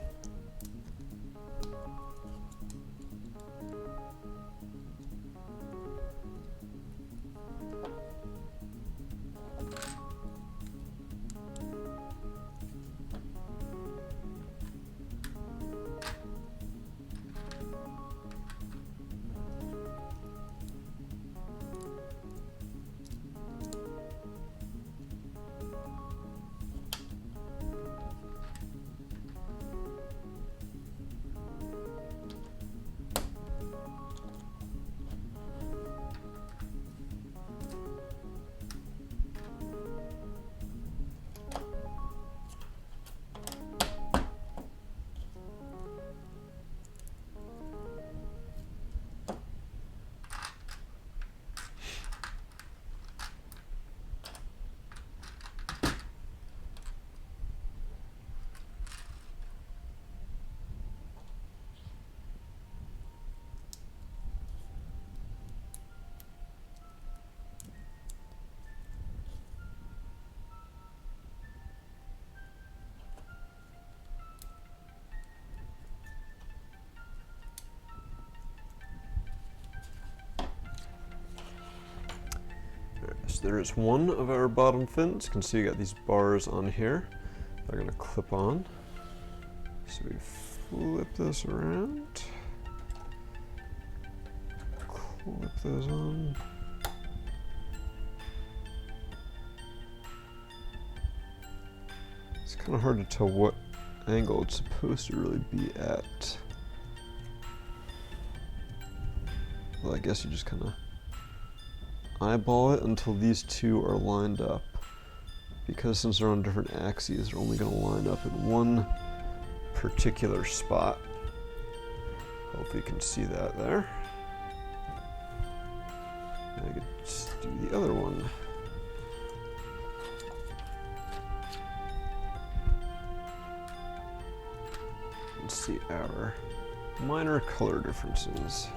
So there's one of our bottom fins. You can see you got these bars on here. They're gonna clip on. So we flip this around. Clip those on. It's kind of hard to tell what angle it's supposed to really be at. Well, I guess you just kind of eyeball it until these two are lined up. Because since they're on different axes, they're only going to line up in one particular spot. Hopefully you can see that there. And I could just do the other one. And see our minor color differences.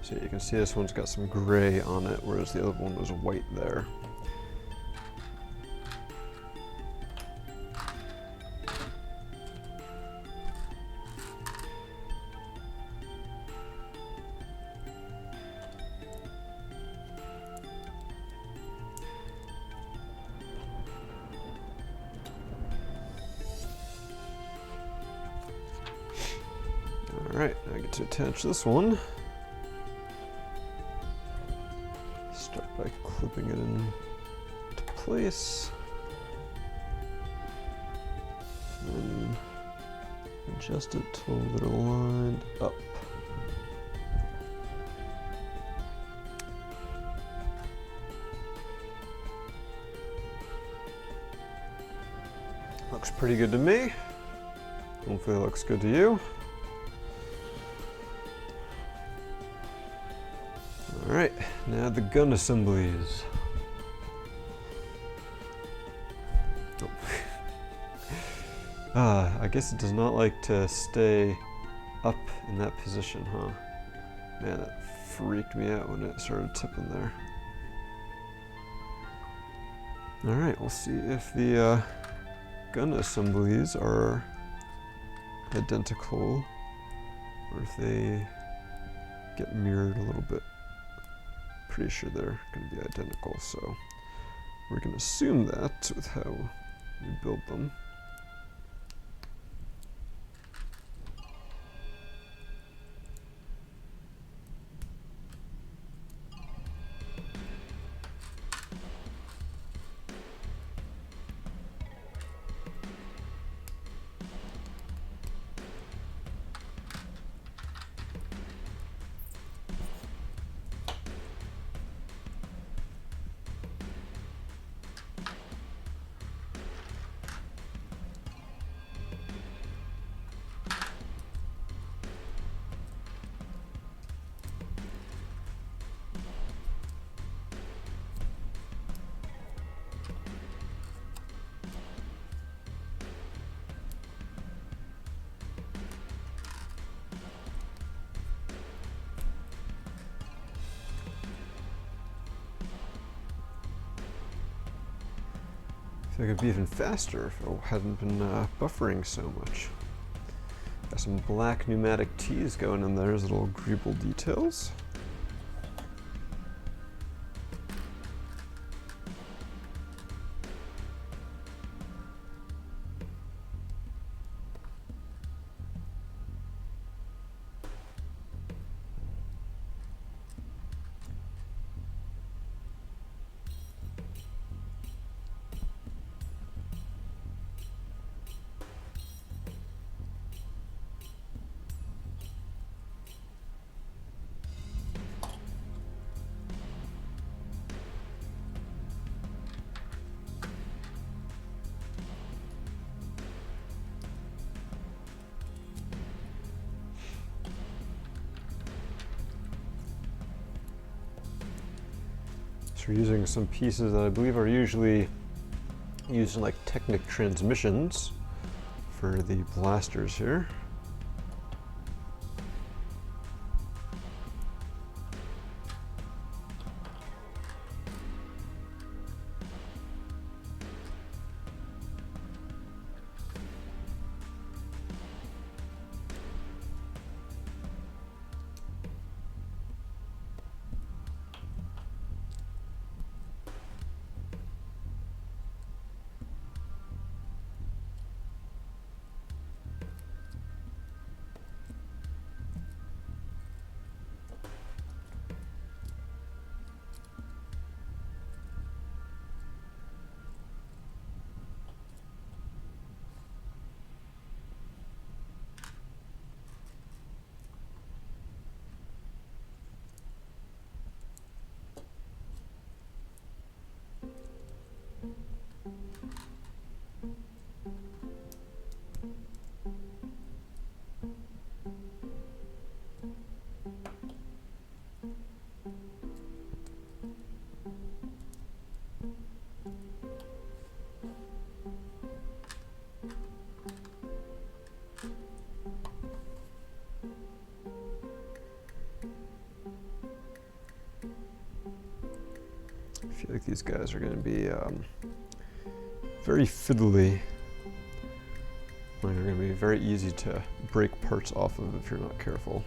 So you can see this one's got some gray on it, whereas the other one was white there. Alright, now I get to attach this one. Start by clipping it into place. Then adjust it till they're lined up. Looks pretty good to me. Hopefully it looks good to you. Alright, now the gun assemblies. Oh. I guess it does not like to stay up in that position, huh? Man, that freaked me out when it started tipping there. Alright, we'll see if the gun assemblies are identical or if they get mirrored a little bit. Pretty sure they're going to be identical, so we're going to assume that with how we build them. I think it'd be even faster if it hadn't been buffering so much. Got some black pneumatic tees going in there as little greeble details. So we're using some pieces that I believe are usually used in like Technic transmissions for the blasters here. feel like these guys are going to be very fiddly. Like they're going to be very easy to break parts off of if you're not careful.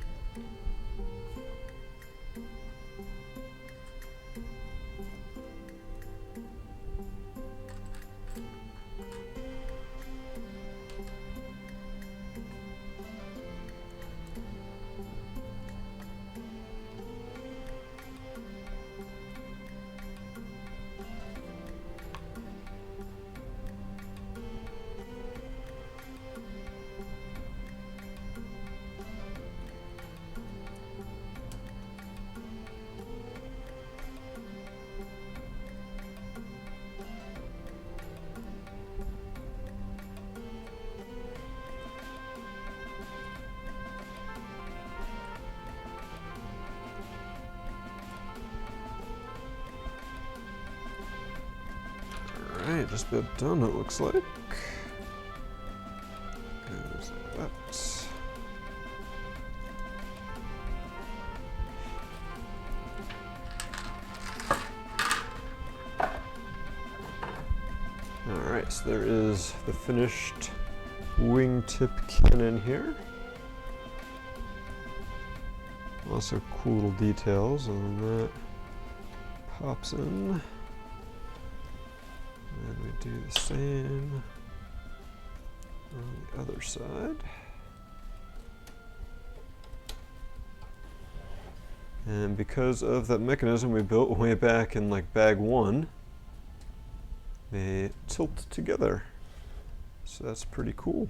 Alright, just about done it looks like. Goes like that. Alright, so there is the finished wingtip cannon here. Also cool little details, and then that pops in. And we do the same on the other side. And because of that mechanism we built way back in like bag 1, they tilt together. So that's pretty cool.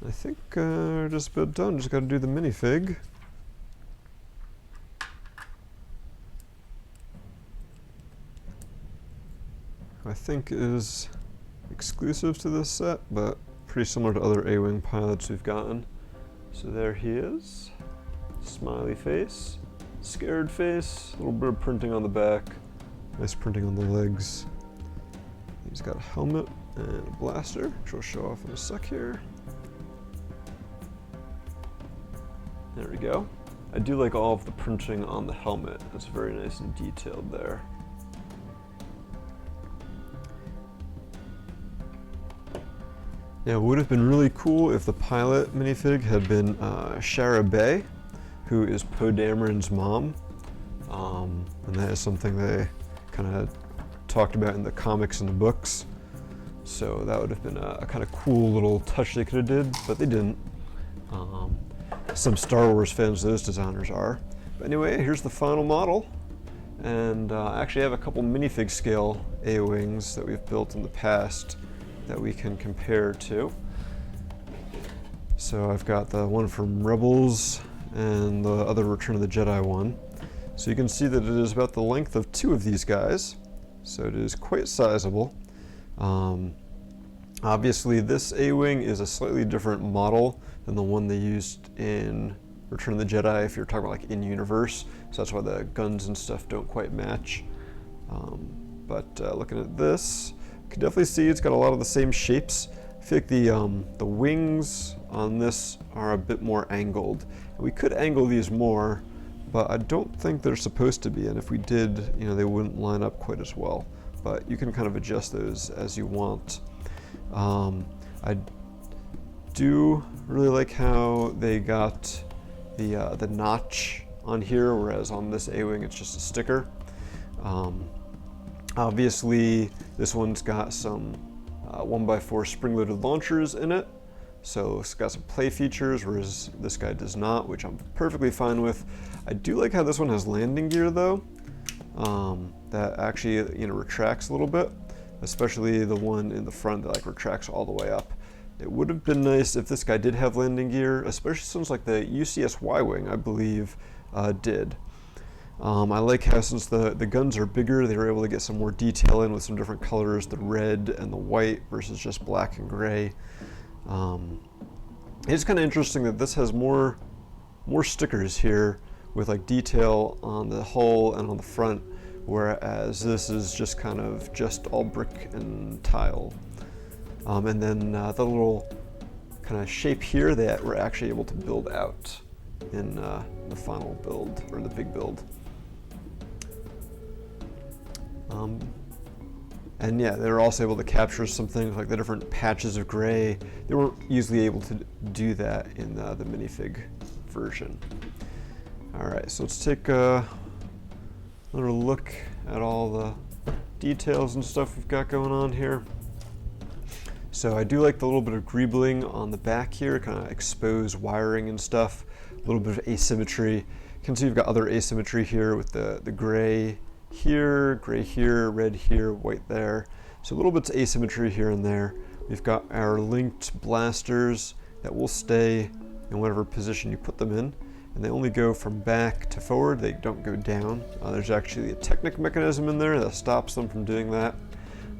I think we're just about done. Just got to do the minifig. I think is exclusive to this set, but pretty similar to other A-wing pilots we've gotten. So there he is. Smiley face, scared face, a little bit of printing on the back, nice printing on the legs. He's got a helmet and a blaster, which we'll show off in a sec here. There we go. I do like all of the printing on the helmet. It's very nice and detailed there. Yeah, it would have been really cool if the pilot minifig had been Shara Bay, who is Poe Dameron's mom. And that is something they kind of talked about in the comics and the books. So that would have been a kind of cool little touch they could have did, but they didn't. Some Star Wars fans those designers are. But anyway, here's the final model. And I actually have a couple minifig scale A-wings that we've built in the past that we can compare to. So I've got the one from Rebels and the other Return of the Jedi one. So you can see that it is about the length of 2 of these guys. So it is quite sizable. Obviously this A-wing is a slightly different model than the one they used in Return of the Jedi if you're talking about like in-universe. So that's why the guns and stuff don't quite match. But looking at this, you can definitely see it's got a lot of the same shapes. I feel like the wings on this are a bit more angled. And we could angle these more, but I don't think they're supposed to be. And if we did, you know, they wouldn't line up quite as well. But you can kind of adjust those as you want. I do really like how they got the notch on here, whereas on this A-wing it's just a sticker. Obviously, this one's got some 1x4 spring-loaded launchers in it, so it's got some play features, whereas this guy does not, which I'm perfectly fine with. I do like how this one has landing gear, though, that actually, you know, retracts a little bit, especially the one in the front that like retracts all the way up. It would have been nice if this guy did have landing gear, especially since like the UCS Y-wing, I believe, did. I like how since the guns are bigger, they were able to get some more detail in with some different colors, the red and the white versus just black and gray. It's kind of interesting that this has more stickers here with like detail on the hull and on the front, whereas this is just kind of just all brick and tile. And then the little kind of shape here that we're actually able to build out in the final build, or the big build. And yeah, they were also able to capture some things like the different patches of gray. They weren't easily able to do that in the minifig version. All right, so let's take another look at all the details and stuff we've got going on here. So I do like the little bit of greebling on the back here, kind of exposed wiring and stuff, a little bit of asymmetry. You can see you've got other asymmetry here with the gray here, red here, white there. So little bits of asymmetry here and there. We've got our linked blasters that will stay in whatever position you put them in, and they only go from back to forward, they don't go down. There's actually a Technic mechanism in there that stops them from doing that.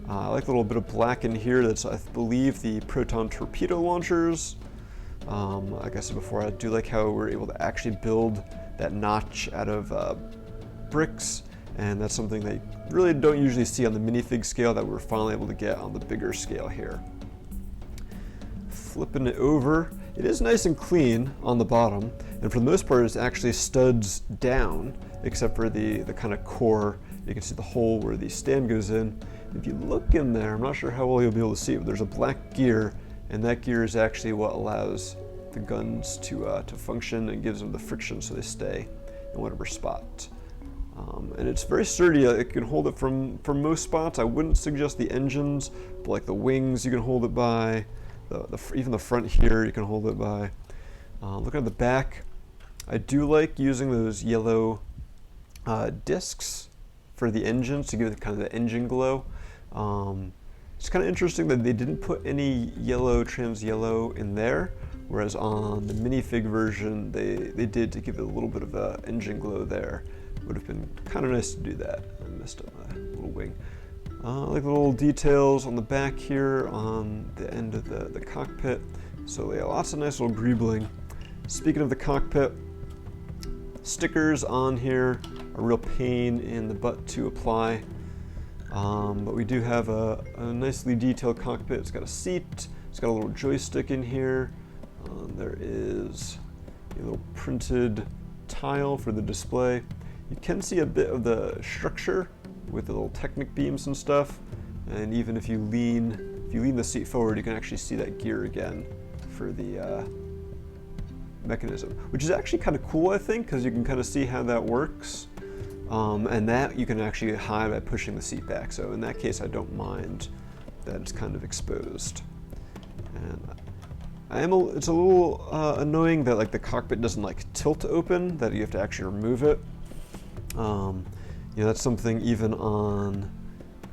I like the little bit of black in here. That's, I believe, the proton torpedo launchers. Like I said before, I do like how we're able to actually build that notch out of bricks, and that's something that you really don't usually see on the minifig scale that we're finally able to get on the bigger scale here. Flipping it over, it is nice and clean on the bottom, and for the most part it's actually studs down, except for the kind of core. You can see the hole where the stand goes in. If you look in there, I'm not sure how well you'll be able to see it, but there's a black gear, and that gear is actually what allows the guns to function and gives them the friction so they stay in whatever spot. And it's very sturdy. It can hold it from most spots. I wouldn't suggest the engines, but like the wings you can hold it by, even the front here you can hold it by. Looking at the back, I do like using those yellow discs for the engines to give it kind of the engine glow. It's kind of interesting that they didn't put any yellow, trans yellow in there, whereas on the minifig version they did to give it a little bit of a engine glow there. Would have been kind of nice to do that. I messed up my little wing. Like the little details on the back here on the end of the cockpit. So yeah, lots of nice little greebling. Speaking of the cockpit, stickers on here are a real pain in the butt to apply. But we do have a nicely detailed cockpit. It's got a seat, it's got a little joystick in here. There is a little printed tile for the display. You can see a bit of the structure with the little Technic beams and stuff. And even if you lean the seat forward, you can actually see that gear again for the mechanism, which is actually kind of cool, I think, because you can kind of see how that works. And that you can actually hide by pushing the seat back. So in that case, I don't mind that it's kind of exposed. And it's a little annoying that like the cockpit doesn't like tilt open, that you have to actually remove it. You know, that's something even on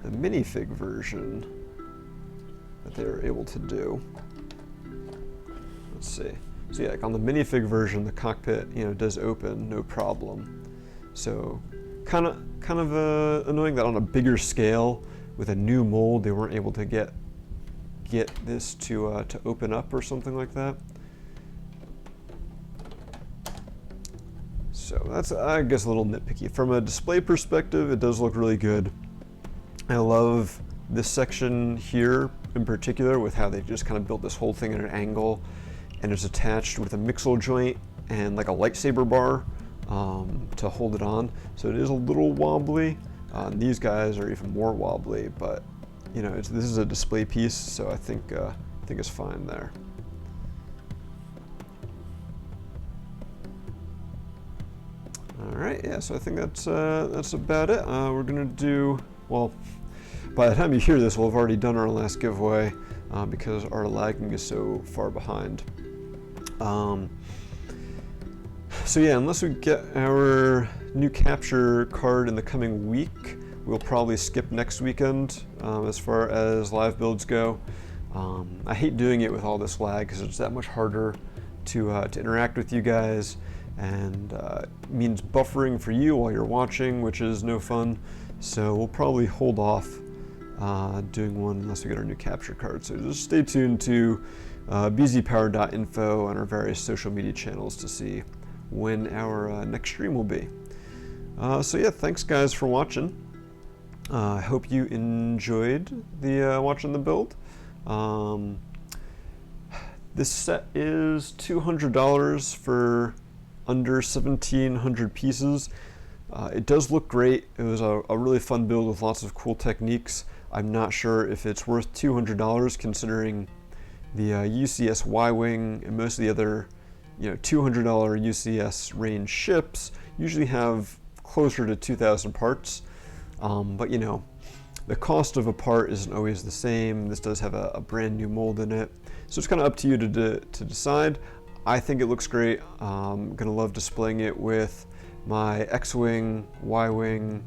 the minifig version that they were able to do. Let's see. So yeah, like on the minifig version, the cockpit, you know, does open, no problem. So kind of annoying that on a bigger scale with a new mold, they weren't able to get this to open up or something like that. So that's, I guess, a little nitpicky. From a display perspective, it does look really good. I love this section here in particular with how they just kind of built this whole thing at an angle, and it's attached with a mixel joint and like a lightsaber bar to hold it on. So it is a little wobbly. These guys are even more wobbly, but you know, this is a display piece, so I think it's fine there. All right, yeah, so I think that's about it. We're gonna do, well, by the time you hear this, we'll have already done our last giveaway because our lagging is so far behind. So yeah, unless we get our new capture card in the coming week, we'll probably skip next weekend as far as live builds go. I hate doing it with all this lag because it's that much harder to interact with you guys, and means buffering for you while you're watching, which is no fun. So we'll probably hold off doing one unless we get our new capture card. So just stay tuned to BZPower.info and our various social media channels to see when our next stream will be. So yeah, thanks guys for watching. I hope you enjoyed the watching the build. This set is $200 for under 1,700 pieces. It does look great. It was a really fun build with lots of cool techniques. I'm not sure if it's worth $200 considering the UCS Y-wing and most of the other, $200 UCS range ships usually have closer to 2,000 parts. But the cost of a part isn't always the same. This does have a brand new mold in it, so it's kind of up to you to decide. I think it looks great. I'm gonna love displaying it with my X-wing, Y-wing,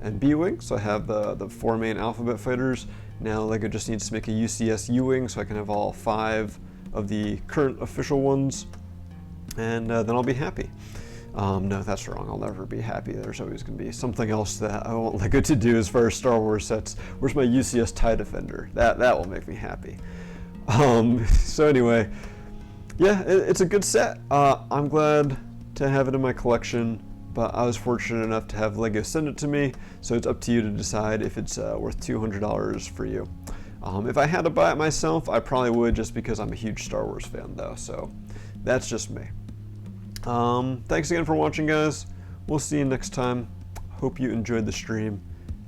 and B-wing. So I have the 4 main alphabet fighters. Now LEGO just needs to make a UCS U-wing so I can have all 5 of the current official ones, and then I'll be happy. No, that's wrong. I'll never be happy. There's always going to be something else that I want LEGO to do as far as Star Wars sets. Where's my UCS TIE Defender? That will make me happy. So anyway, yeah, it's a good set. I'm glad to have it in my collection, but I was fortunate enough to have LEGO send it to me, so it's up to you to decide if it's worth $200 for you. If I had to buy it myself, I probably would, just because I'm a huge Star Wars fan though, so that's just me. Thanks again for watching, guys. We'll see you next time. Hope you enjoyed the stream,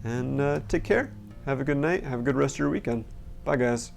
and take care. Have a good night. Have a good rest of your weekend. Bye, guys.